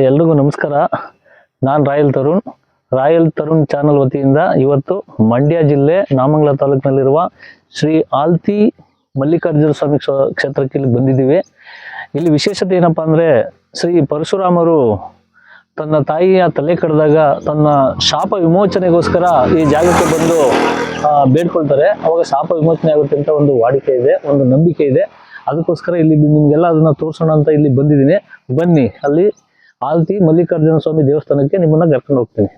ಎಲ್ರಿಗೂ ನಮಸ್ಕಾರ. ನಾನು ರಾಯಲ್ ತರುಣ್ ಚಾನಲ್ ವತಿಯಿಂದ ಇವತ್ತು ಮಂಡ್ಯ ಜಿಲ್ಲೆ ನಾಮಂಗಲ ತಾಲೂಕಿನಲ್ಲಿರುವ ಶ್ರೀ ಆಲ್ತಿ ಮಲ್ಲಿಕಾರ್ಜುನ ಸ್ವಾಮಿ ಕ್ಷೇತ್ರಕ್ಕೆ ಇಲ್ಲಿ ಬಂದಿದ್ದೀವಿ. ಇಲ್ಲಿ ವಿಶೇಷತೆ ಏನಪ್ಪಾ ಅಂದ್ರೆ, ಶ್ರೀ ಪರಶುರಾಮರು ತನ್ನ ತಾಯಿಯ ತಲೆ ಕಡ್ದಾಗ ತನ್ನ ಶಾಪ ವಿಮೋಚನೆಗೋಸ್ಕರ ಈ ಜಾಗಕ್ಕೆ ಬಂದು ಬೇಡ್ಕೊಳ್ತಾರೆ. ಅವಾಗ ಶಾಪ ವಿಮೋಚನೆ ಆಗುತ್ತೆ ಅಂತ ಒಂದು ವಾಡಿಕೆ ಇದೆ, ಒಂದು ನಂಬಿಕೆ ಇದೆ. ಅದಕ್ಕೋಸ್ಕರ ಇಲ್ಲಿ ನಿಮ್ಗೆಲ್ಲ ಅದನ್ನ ತೋರಿಸೋಣ ಅಂತ ಇಲ್ಲಿ ಬಂದಿದ್ದೀನಿ. ಬನ್ನಿ, ಅಲ್ಲಿ ಆಲ್ತಿ ಮಲ್ಲಿಕಾರ್ಜುನ ಸ್ವಾಮಿ ದೇವಸ್ಥಾನಕ್ಕೆ ನಿಮ್ಮನ್ನ ಕರ್ಕೊಂಡು ಹೋಗ್ತೀನಿ.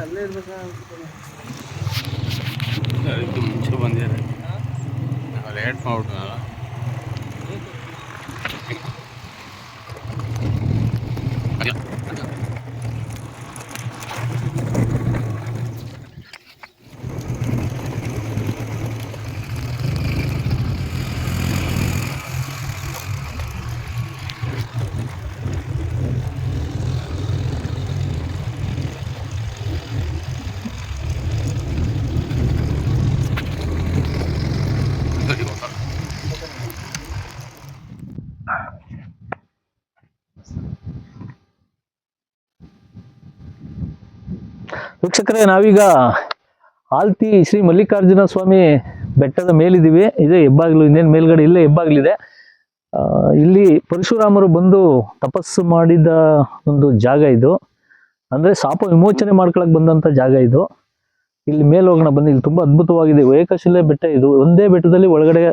ಅಲ್ಲೇ ಇರ್ಬೇಕು ಮುಂಚೆ ಬಂದಿದ್ದಾರೆ, ಲೇಟ್ ಮಾಡ್ಬಿಟ್ನಲ್ಲ. ವೀಕ್ಷಕರೇ, ನಾವೀಗ ಆಲ್ತಿ ಶ್ರೀ ಮಲ್ಲಿಕಾರ್ಜುನ ಸ್ವಾಮಿ ಬೆಟ್ಟದ ಮೇಲಿದ್ದೀವಿ. ಇದೇ ಹೆಬ್ಬಾಗಿಲು, ಇನ್ನೇನು ಮೇಲ್ಗಡೆ ಇಲ್ಲೇ ಹೆಬ್ಬಾಗಿಲಿದೆ. ಇಲ್ಲಿ ಪರಶುರಾಮರು ಬಂದು ತಪಸ್ಸು ಮಾಡಿದ ಒಂದು ಜಾಗ ಇದು. ಅಂದ್ರೆ ಶಾಪ ವಿಮೋಚನೆ ಮಾಡ್ಕೊಳಕ್ ಬಂದಂತ ಜಾಗ ಇದು. ಇಲ್ಲಿ ಮೇಲೆ ಹೋಗೋಣ ಬನ್ನಿ. ಇಲ್ಲಿ ತುಂಬಾ ಅದ್ಭುತವಾಗಿದೆ. ಏಕಶಿಲೆ ಬೆಟ್ಟ ಇದು. ಒಂದೇ ಬೆಟ್ಟದಲ್ಲಿ ಒಳಗಡೆ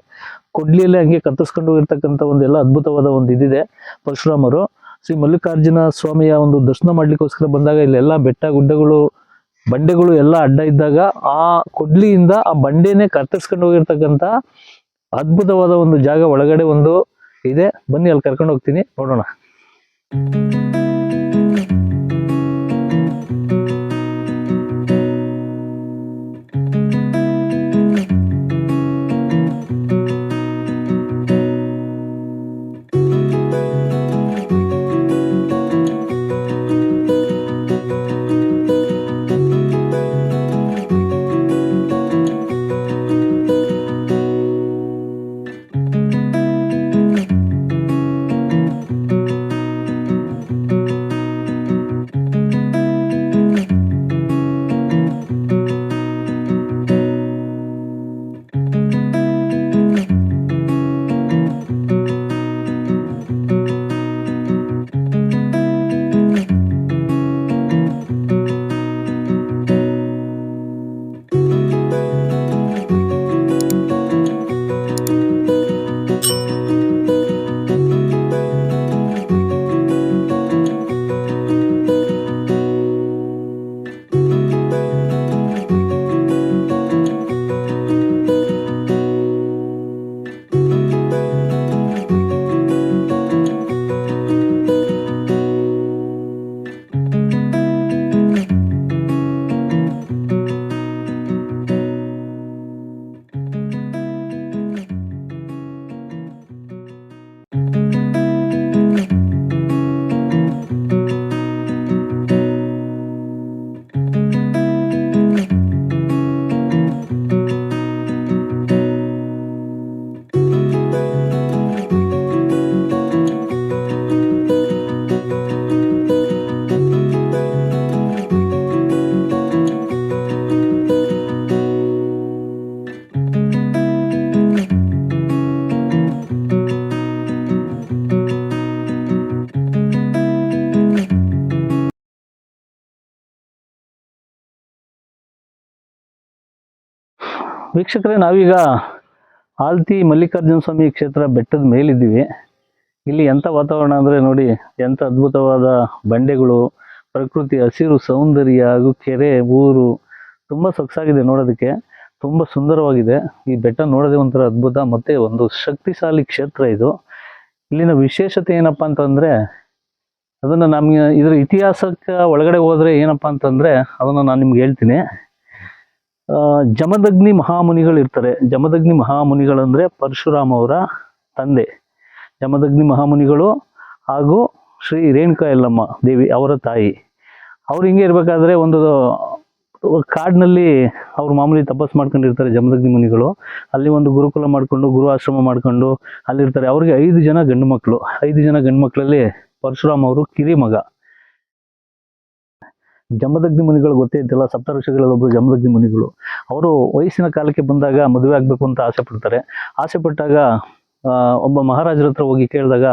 ಕೊಡ್ಲಿಯಲ್ಲೇ ಹಂಗೆ ಕತ್ತರಿಸ್ಕೊಂಡು ಇರ್ತಕ್ಕಂಥ ಒಂದೆಲ್ಲ ಅದ್ಭುತವಾದ ಒಂದು ಇದಿದೆ. ಪರಶುರಾಮರು ಶ್ರೀ ಮಲ್ಲಿಕಾರ್ಜುನ ಸ್ವಾಮಿಯ ಒಂದು ದರ್ಶನ ಮಾಡ್ಲಿಕ್ಕೋಸ್ಕರ ಬಂದಾಗ ಇಲ್ಲೆಲ್ಲ ಬೆಟ್ಟ ಗುಡ್ಡಗಳು ಬಂಡೆಗಳು ಎಲ್ಲ ಅಡ್ಡ ಇದ್ದಾಗ ಆ ಕೊಡ್ಲಿಯಿಂದ ಆ ಬಂಡೆನೆ ಕತ್ತರಿಸ್ಕೊಂಡು ಹೋಗಿರ್ತಕ್ಕಂಥ ಅದ್ಭುತವಾದ ಒಂದು ಜಾಗ ಒಳಗಡೆ ಒಂದು ಇದೆ. ಬನ್ನಿ, ಅಲ್ಲಿ ಕರ್ಕೊಂಡು ಹೋಗ್ತೀನಿ, ನೋಡೋಣ. ವೀಕ್ಷಕರೇ, ನಾವೀಗ ಆಲ್ತಿ ಮಲ್ಲಿಕಾರ್ಜುನ ಸ್ವಾಮಿ ಕ್ಷೇತ್ರ ಬೆಟ್ಟದ ಮೇಲಿದ್ದೀವಿ. ಇಲ್ಲಿ ಎಂಥ ವಾತಾವರಣ ಅಂದರೆ ನೋಡಿ, ಎಂಥ ಅದ್ಭುತವಾದ ಬಂಡೆಗಳು, ಪ್ರಕೃತಿ, ಹಸಿರು ಸೌಂದರ್ಯ ಹಾಗೂ ಕೆರೆ, ಊರು ತುಂಬ ಸೊಗಸಾಗಿದೆ ನೋಡೋದಕ್ಕೆ. ತುಂಬ ಸುಂದರವಾಗಿದೆ. ಈ ಬೆಟ್ಟ ನೋಡೋದೇ ಒಂಥರ ಅದ್ಭುತ. ಮತ್ತೆ ಒಂದು ಶಕ್ತಿಶಾಲಿ ಕ್ಷೇತ್ರ ಇದು. ಇಲ್ಲಿನ ವಿಶೇಷತೆ ಏನಪ್ಪಾ ಅಂತಂದ್ರೆ, ಅದನ್ನು ನಮಗೆ ಇದರ ಇತಿಹಾಸಕ್ಕೆ ಒಳಗಡೆ ಹೋದರೆ ಏನಪ್ಪ ಅಂತಂದರೆ ಅದನ್ನು ನಾನು ನಿಮ್ಗೆ ಹೇಳ್ತೀನಿ. ಜಮದಗ್ನಿ ಮಹಾಮುನಿಗಳು ಇರ್ತಾರೆ. ಜಮದಗ್ನಿ ಮಹಾಮುನಿಗಳಂದರೆ ಪರಶುರಾಮ ಅವರ ತಂದೆ. ಜಮದಗ್ನಿ ಮಹಾಮುನಿಗಳು ಹಾಗೂ ಶ್ರೀ ರೇಣುಕಾ ಯಲ್ಲಮ್ಮ ದೇವಿ ಅವರ ತಾಯಿ. ಅವ್ರು ಹಿಂಗೆ ಇರಬೇಕಾದ್ರೆ ಒಂದು ಕಾಡಿನಲ್ಲಿ ಅವ್ರು ಮಾಮೂಲಿ ತಪಸ್ಸು ಮಾಡ್ಕೊಂಡಿರ್ತಾರೆ ಜಮದಗ್ನಿ ಮುನಿಗಳು. ಅಲ್ಲಿ ಒಂದು ಗುರುಕುಲ ಮಾಡಿಕೊಂಡು ಗುರು ಆಶ್ರಮ ಮಾಡ್ಕೊಂಡು ಅಲ್ಲಿರ್ತಾರೆ. ಅವ್ರಿಗೆ 5 ಜನ ಗಂಡು ಮಕ್ಕಳು. 5 ಜನ ಗಂಡು ಮಕ್ಕಳಲ್ಲಿ ಪರಶುರಾಮ ಅವರು ಕಿರಿ ಮಗ. ಜಮದಗ್ನಿ ಮುನಿಗಳು ಗೊತ್ತೇ ಇದ್ದಲ್ಲ, ಸಪ್ತಋಷಿಗಳಲ್ಲೊಬ್ಬರು ಜಮದಗ್ನಿ ಮುನಿಗಳು. ಅವರು ವಯಸ್ಸಿನ ಕಾಲಕ್ಕೆ ಬಂದಾಗ ಮದುವೆ ಆಗಬೇಕು ಅಂತ ಆಸೆ ಪಡ್ತಾರೆ. ಆಸೆ ಪಟ್ಟಾಗ ಒಬ್ಬ ಮಹಾರಾಜರ ಹತ್ರ ಹೋಗಿ ಕೇಳಿದಾಗ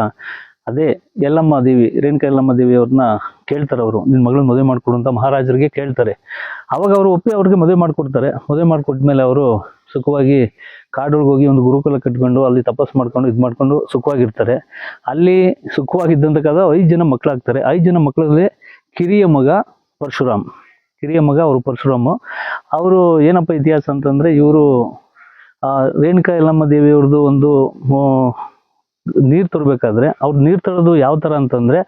ಅದೇ ಯಲ್ಲಮ್ಮ ದೇವಿ, ರೇಣುಕಾ ಯಲ್ಲಮ್ಮ ದೇವಿ ಅವ್ರನ್ನ ಕೇಳ್ತಾರೆ. ಅವರು ನಿನ್ನ ಮಗಳನ್ನ ಮದುವೆ ಮಾಡಿಕೊಡು ಅಂತ ಮಹಾರಾಜರಿಗೆ ಕೇಳ್ತಾರೆ. ಅವಾಗ ಅವರು ಒಪ್ಪಿ ಅವ್ರಿಗೆ ಮದುವೆ ಮಾಡಿಕೊಡ್ತಾರೆ. ಮದುವೆ ಮಾಡಿಕೊಟ್ಮೇಲೆ ಅವರು ಸುಖವಾಗಿ ಕಾಡೊಳಗೆ ಹೋಗಿ ಒಂದು ಗುರುಕುಲ ಕಟ್ಕೊಂಡು ಅಲ್ಲಿ ತಪಸ್ಸು ಮಾಡ್ಕೊಂಡು ಇದು ಮಾಡ್ಕೊಂಡು ಸುಖವಾಗಿರ್ತಾರೆ. ಅಲ್ಲಿ ಸುಖವಾಗಿದ್ದಂಥ ಕಾಲ 5 ಜನ ಮಕ್ಕಳಾಗ್ತಾರೆ. 5 ಜನ ಮಕ್ಕಳಲ್ಲಿ ಕಿರಿಯ ಮಗ ಪರಶುರಾಮ್. ಕಿರಿಯ ಮಗ ಅವರು ಪರಶುರಾಮ. ಅವರು ಏನಪ್ಪ ಇತಿಹಾಸ ಅಂತಂದರೆ, ಇವರು ರೇಣುಕಾ ಯಲ್ಲಮ್ಮ ದೇವಿಯವ್ರದ್ದು ಒಂದು ನೀರು ತರಬೇಕಾದ್ರೆ ಅವ್ರು ನೀರು ತರೋದು ಯಾವ ಥರ ಅಂತಂದರೆ,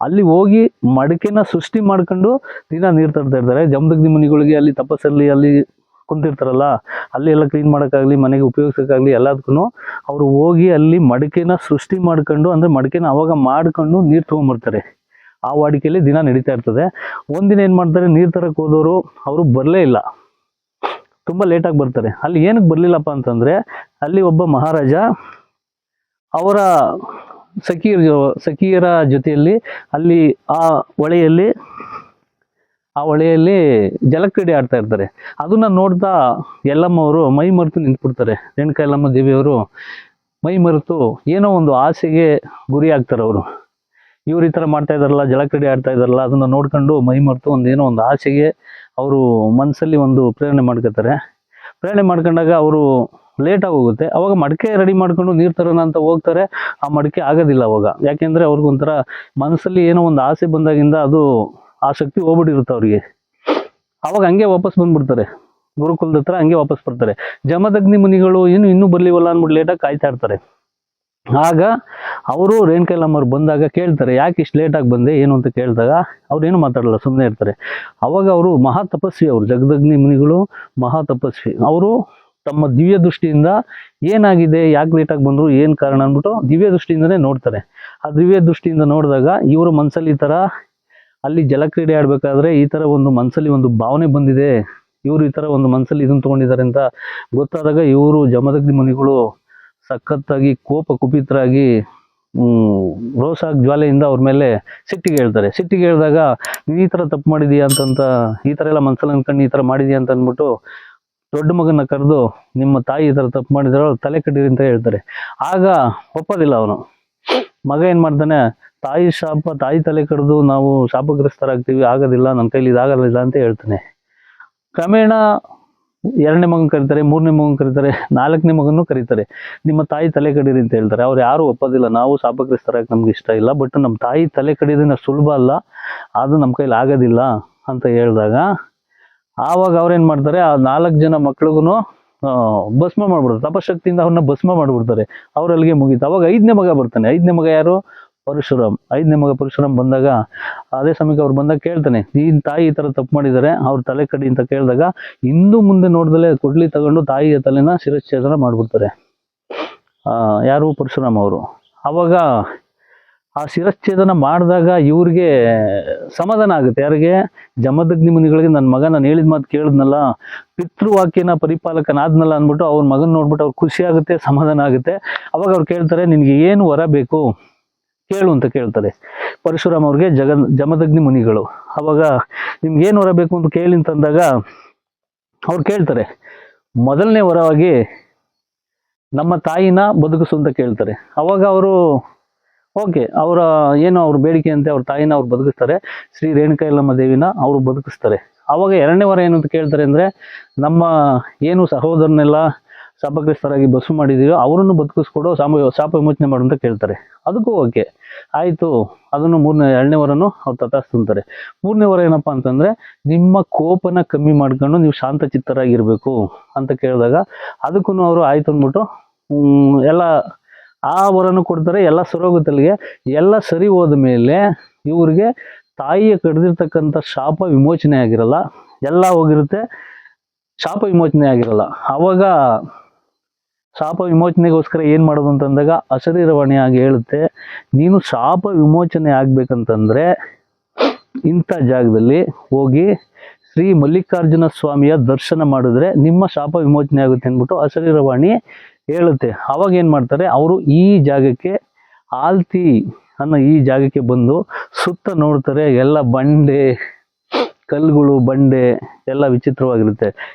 ಅಲ್ಲಿ ಹೋಗಿ ಮಡಕೆನ ಸೃಷ್ಟಿ ಮಾಡ್ಕೊಂಡು ದಿನ ನೀರು ತರ್ತಾ ಇರ್ತಾರೆ. ಜಮದಗ್ನಿ ಮುನಿಗಳಿಗೆ ಅಲ್ಲಿ ತಪಸ್ಸಲ್ಲಿ ಅಲ್ಲಿ ಕುಂತಿರ್ತಾರಲ್ಲ, ಅಲ್ಲಿ ಎಲ್ಲ ಕ್ಲೀನ್ ಮಾಡೋಕ್ಕಾಗಲಿ ಮನೆಗೆ ಉಪಯೋಗಿಸೋಕ್ಕಾಗಲಿ ಎಲ್ಲದಕ್ಕೂ ಅವರು ಹೋಗಿ ಅಲ್ಲಿ ಮಡಕೆನ ಸೃಷ್ಟಿ ಮಾಡ್ಕೊಂಡು, ಅಂದರೆ ಮಡಕೆನ ಅವಾಗ ಮಾಡ್ಕೊಂಡು ನೀರು ತೊಗೊಂಬರ್ತಾರೆ. ಆ ವಾಡಿಕೆಯಲ್ಲಿ ದಿನ ನಡೀತಾ ಇರ್ತದೆ. ಒಂದಿನ ಏನು ಮಾಡ್ತಾರೆ, ನೀರು ತರಕ್ಕೆ ಹೋದವರು ಅವರು ಬರಲೇ ಇಲ್ಲ, ತುಂಬ ಲೇಟಾಗಿ ಬರ್ತಾರೆ. ಅಲ್ಲಿ ಏನಕ್ಕೆ ಬರಲಿಲ್ಲಪ್ಪ ಅಂತಂದರೆ, ಅಲ್ಲಿ ಒಬ್ಬ ಮಹಾರಾಜ ಅವರ ಸಖಿಯರ ಜೊತೆಯಲ್ಲಿ ಅಲ್ಲಿ ಆ ಹೊಳೆಯಲ್ಲಿ ಜಲಕ್ರೀಡೆ ಆಡ್ತಾ ಇರ್ತಾರೆ. ಅದನ್ನ ನೋಡ್ತಾ ಯಲ್ಲಮ್ಮ ಅವರು ಮೈ ಮರೆತು ನಿಂತ್ಬಿಡ್ತಾರೆ. ರೇಣುಕಾ ಯಲ್ಲಮ್ಮ ದೇವಿಯವರು ಮೈ ಮರೆತು ಏನೋ ಒಂದು ಆಸೆಗೆ ಗುರಿ ಆಗ್ತಾರೆ. ಅವರು ಇವ್ರು ಈ ಥರ ಮಾಡ್ತಾ ಇದ್ದಾರಲ್ಲ, ಜಲಕ್ರೀಡೆ ಆಡ್ತಾ ಇದ್ದಾರಲ್ಲ, ಅದನ್ನು ನೋಡ್ಕೊಂಡು ಮೈ ಮರೆತು ಏನೋ ಒಂದು ಆಸೆಗೆ ಅವರು ಮನಸ್ಸಲ್ಲಿ ಒಂದು ಪ್ರೇರಣೆ ಮಾಡ್ಕೋತಾರೆ. ಪ್ರೇರಣೆ ಮಾಡ್ಕೊಂಡಾಗ ಅವರು ಲೇಟಾಗಿ ಹೋಗುತ್ತೆ. ಅವಾಗ ಮಡಕೆ ರೆಡಿ ಮಾಡ್ಕೊಂಡು ನೀರು ತರೋಣ ಅಂತ ಹೋಗ್ತಾರೆ. ಆ ಮಡಕೆ ಆಗೋದಿಲ್ಲ ಅವಾಗ. ಯಾಕೆಂದರೆ ಅವ್ರಿಗೊಂಥರ ಮನಸ್ಸಲ್ಲಿ ಏನೋ ಒಂದು ಆಸೆ ಬಂದಾಗಿಂದ ಅದು ಆ ಶಕ್ತಿ ಹೋಗ್ಬಿಟ್ಟಿರುತ್ತೆ ಅವ್ರಿಗೆ. ಅವಾಗ ಹಂಗೆ ವಾಪಸ್ ಬಂದ್ಬಿಡ್ತಾರೆ, ಗುರುಕುಲದ ಹತ್ರ ಹಂಗೆ ವಾಪಸ್ ಬರ್ತಾರೆ. ಜಮದಗ್ನಿ ಮುನಿಗಳು ಇನ್ನೂ ಬರ್ಲಿವಲ್ಲ ಅಂದ್ಬಿಟ್ಟು ಲೇಟಾಗಿ ಕಾಯ್ತಾ ಇರ್ತಾರೆ. ಆಗ ಅವರು ರೇಣುಕಾ ಯಲ್ಲಮ್ಮವ್ರು ಬಂದಾಗ ಕೇಳ್ತಾರೆ, ಯಾಕೆ ಇಷ್ಟು ಲೇಟಾಗಿ ಬಂದೆ ಏನು ಅಂತ ಕೇಳಿದಾಗ ಅವ್ರೇನು ಮಾತಾಡಲ್ಲ, ಸುಮ್ಮನೆ ಇರ್ತಾರೆ. ಅವಾಗ ಅವರು ಮಹಾ ತಪಸ್ವಿ, ಅವರು ಜಮದಗ್ನಿ ಮುನಿಗಳು ಮಹಾ ತಪಸ್ವಿ. ಅವರು ತಮ್ಮ ದಿವ್ಯ ದೃಷ್ಟಿಯಿಂದ ಏನಾಗಿದೆ, ಯಾಕೆ ಲೇಟಾಗಿ ಬಂದರು, ಏನು ಕಾರಣ ಅಂದ್ಬಿಟ್ಟು ದಿವ್ಯ ದೃಷ್ಟಿಯಿಂದನೇ ನೋಡ್ತಾರೆ. ಆ ದಿವ್ಯ ದೃಷ್ಟಿಯಿಂದ ನೋಡಿದಾಗ ಇವರು ಮನಸ್ಸಲ್ಲಿ ಈ ಥರ ಅಲ್ಲಿ ಜಲಕ್ರೀಡೆ ಆಡಬೇಕಾದ್ರೆ ಈ ಥರ ಒಂದು ಮನಸ್ಸಲ್ಲಿ ಒಂದು ಭಾವನೆ ಬಂದಿದೆ, ಇವರು ಈ ಥರ ಒಂದು ಮನಸ್ಸಲ್ಲಿ ಇದನ್ನು ತೊಗೊಂಡಿದ್ದಾರೆ ಅಂತ ಗೊತ್ತಾದಾಗ ಇವರು ಜಮದಗ್ನಿ ಮುನಿಗಳು ಸಖತ್ತಾಗಿ ಕೋಪ ಕುಪಿತರಾಗಿ ರೋಷ ಜ್ವಾಲೆಯಿಂದ ಅವ್ರ ಮೇಲೆ ಸಿಟ್ಟಿಗೆ ಹೇಳ್ತಾರೆ. ಸಿಟ್ಟಿಗೆ ಹೇಳಿದಾಗ ನೀನು ಈ ಥರ ತಪ್ಪು ಮಾಡಿದೀಯಾ ಅಂತಂತ, ಈ ಥರ ಎಲ್ಲ ಮನಸ್ಸಲ್ಲಿ ಅನ್ಕೊಂಡು ಈ ಥರ ಮಾಡಿದೀಯಾ ಅಂತ ಅಂದ್ಬಿಟ್ಟು ದೊಡ್ಡ ಮಗನ ಕರೆದು ನಿಮ್ಮ ತಾಯಿ ಈ ಥರ ತಪ್ಪು ಮಾಡಿದಾರೋ ತಲೆ ಕಟ್ಟೀರಿ ಅಂತ ಹೇಳ್ತಾರೆ. ಆಗ ಒಪ್ಪೋದಿಲ್ಲ ಅವನು. ಮಗ ಏನು ಮಾಡ್ತಾನೆ, ತಾಯಿ ಶಾಪ, ತಾಯಿ ತಲೆ ಕಡ್ದು ನಾವು ಶಾಪಗ್ರಸ್ತರಾಗ್ತೀವಿ, ಆಗೋದಿಲ್ಲ, ನನ್ನ ಕೈಲಿ ಇದಾಗಲ್ಲ ಅಂತ ಹೇಳ್ತಾನೆ. ಕ್ರಮೇಣ 2ನೇ ಮಗನ ಕರೀತಾರೆ, 3ನೇ ಮಗನ ಕರೀತಾರೆ, 4ನೇ ಮಗನೂ ಕರೀತಾರೆ. ನಿಮ್ಮ ತಾಯಿ ತಲೆ ಕಡೀರಿ ಅಂತ ಹೇಳ್ತಾರೆ. ಅವ್ರು ಯಾರು ಒಪ್ಪೋದಿಲ್ಲ, ನಾವು ಶಾಪಗ್ರಸ್ತರಾಗಿ ನಮ್ಗೆ ಇಷ್ಟ ಇಲ್ಲ, ಬಟ್ ನಮ್ಮ ತಾಯಿ ತಲೆ ಕಡಿಯೋದನ್ನ ಸುಲಭ ಅಲ್ಲ, ಅದು ನಮ್ಮ ಕೈಲಿ ಆಗೋದಿಲ್ಲ ಅಂತ ಹೇಳಿದಾಗ ಆವಾಗ ಅವ್ರೇನು ಮಾಡ್ತಾರೆ, ಆ 4 ಜನ ಮಕ್ಳಿಗೂ ಭಸ್ಮ ಮಾಡ್ಬಿಡ್ತಾರೆ. ತಪಶಕ್ತಿಯಿಂದ ಅವ್ರನ್ನ ಭಸ್ಮ ಮಾಡ್ಬಿಡ್ತಾರೆ. ಅವ್ರಲ್ಲಿಗೆ ಮುಗೀತು. ಅವಾಗ 5ನೇ ಮಗ ಬರ್ತಾನೆ. 5ನೇ ಮಗ ಯಾರು? ಪರಶುರಾಮ್. 5ನೇ ಮಗ ಪರಶುರಾಮ್ ಬಂದಾಗ ಅದೇ ಸಮಯಕ್ಕೆ ಅವ್ರು ಬಂದಾಗ ಕೇಳ್ತಾನೆ, ನೀನ್ ತಾಯಿ ಈ ಥರ ತಪ್ಪು ಮಾಡಿದ್ದಾರೆ, ಅವ್ರ ತಲೆ ಕಡಿ ಅಂತ ಕೇಳಿದಾಗ ಇಂದು ಮುಂದೆ ನೋಡ್ದಲೆ ಕೊಡ್ಲಿ ತಗೊಂಡು ತಾಯಿಯ ತಲೆನ ಶಿರಚ್ಛೇದನ ಮಾಡ್ಬಿಡ್ತಾರೆ. ಯಾರು? ಪರಶುರಾಮ್ ಅವರು. ಅವಾಗ ಆ ಶಿರಚ್ಛೇದನ ಮಾಡಿದಾಗ ಇವ್ರಿಗೆ ಸಮಾಧಾನ ಆಗುತ್ತೆ. ಯಾರಿಗೆ? ಜಮದಗ್ನಿ ಮುನಿಗಳಿಗೆ, ನನ್ನ ಮಗ ನಾನು ಹೇಳಿದ ಮಾತು ಕೇಳಿದ್ನಲ್ಲ, ಪಿತೃವಾಕ್ಯನ ಪರಿಪಾಲಕನಾದ್ನಲ್ಲ ಅಂದ್ಬಿಟ್ಟು ಅವ್ರ ಮಗನ ನೋಡ್ಬಿಟ್ಟು ಅವ್ರು ಖುಷಿ ಆಗುತ್ತೆ, ಸಮಾಧಾನ ಆಗುತ್ತೆ. ಅವಾಗ ಅವ್ರು ಕೇಳ್ತಾರೆ, ನಿನಗೆ ಏನು ವರ ಬೇಕು ಕೇಳು ಅಂತ ಕೇಳ್ತಾರೆ ಪರಶುರಾಮ್ ಅವ್ರಿಗೆ ಜಮದಗ್ನಿ ಮುನಿಗಳು. ಅವಾಗ ನಿಮ್ಗೆ ಏನು ವರ ಬೇಕು ಅಂತ ಕೇಳಿ ಅಂತಂದಾಗ ಅವ್ರು ಕೇಳ್ತಾರೆ, ಮೊದಲನೇ ವರವಾಗಿ ನಮ್ಮ ತಾಯಿನ ಬದುಕಿಸು ಅಂತ ಕೇಳ್ತಾರೆ. ಅವಾಗ ಅವರು ಓಕೆ, ಅವರ ಏನು ಅವ್ರ ಬೇಡಿಕೆ ಅಂತೆ ಅವ್ರ ತಾಯಿನ ಅವ್ರು ಬದುಕಿಸ್ತಾರೆ. ಶ್ರೀ ರೇಣುಕಾ ಯಲ್ಲಮ್ಮ ದೇವಿನ ಅವರು ಬದುಕಿಸ್ತಾರೆ. ಅವಾಗ 2ನೇ ವರ ಏನು ಅಂತ ಕೇಳ್ತಾರೆ ಅಂದರೆ, ನಮ್ಮ ಏನು ಸಹೋದರನೆಲ್ಲ ಶಾಪಗ್ರಸ್ತರಾಗಿ ಬಸ್ಸು ಮಾಡಿದೀವೋ ಅವರನ್ನು ಬದುಕಿಸ್ಕೊಡು, ಶಾಪ ವಿಮೋಚನೆ ಮಾಡು ಅಂತ ಕೇಳ್ತಾರೆ. ಅದಕ್ಕೂ ಓಕೆ ಆಯಿತು. ಅದನ್ನು 2ನೇ ವರನು ಅವ್ರು ತಥಾಸ್ತು ಅಂತಾರೆ. 3ನೇ ವರ ಏನಪ್ಪ ಅಂತಂದರೆ, ನಿಮ್ಮ ಕೋಪನ ಕಮ್ಮಿ ಮಾಡ್ಕೊಂಡು ನೀವು ಶಾಂತಚಿತ್ತರಾಗಿರಬೇಕು ಅಂತ ಕೇಳಿದಾಗ ಅದಕ್ಕೂ ಅವರು ಆಯ್ತು ಅಂದ್ಬಿಟ್ಟು ಎಲ್ಲ ಆ ವರನು ಕೊಡ್ತಾರೆ. ಎಲ್ಲ ಸರೋಗುತ್ತಲ್ಲಿಗೆ ಎಲ್ಲ ಸರಿ ಹೋದ ಮೇಲೆ ಇವ್ರಿಗೆ ತಾಯಿಯ ಕಡ್ದಿರ್ತಕ್ಕಂಥ ಶಾಪ ವಿಮೋಚನೆ ಆಗಿರಲ್ಲ, ಎಲ್ಲ ಹೋಗಿರುತ್ತೆ, ಶಾಪ ವಿಮೋಚನೆ ಆಗಿರಲ್ಲ. ಆವಾಗ ಶಾಪ ವಿಮೋಚನೆಗೋಸ್ಕರ ಏನ್ ಮಾಡೋದು ಅಂತಂದಾಗ ಅಶರೀರವಾಣಿ ಆಗಿ ಹೇಳುತ್ತೆ, ನೀನು ಶಾಪ ವಿಮೋಚನೆ ಆಗ್ಬೇಕಂತಂದ್ರೆ ಇಂಥ ಜಾಗದಲ್ಲಿ ಹೋಗಿ ಶ್ರೀ ಮಲ್ಲಿಕಾರ್ಜುನ ಸ್ವಾಮಿಯ ದರ್ಶನ ಮಾಡಿದ್ರೆ ನಿಮ್ಮ ಶಾಪ ವಿಮೋಚನೆ ಆಗುತ್ತೆ ಅಂದ್ಬಿಟ್ಟು ಅಶರೀರವಾಣಿ ಹೇಳುತ್ತೆ. ಅವಾಗ ಏನ್ ಮಾಡ್ತಾರೆ ಅವರು, ಈ ಜಾಗಕ್ಕೆ ಆಲ್ತಿ ಅನ್ನೋ ಈ ಜಾಗಕ್ಕೆ ಬಂದು ಸುತ್ತ ನೋಡ್ತಾರೆ. ಎಲ್ಲ ಬಂಡೆ ಕಲ್ಲುಗಳು, ಬಂಡೆ ಎಲ್ಲ ವಿಚಿತ್ರವಾಗಿರುತ್ತೆ.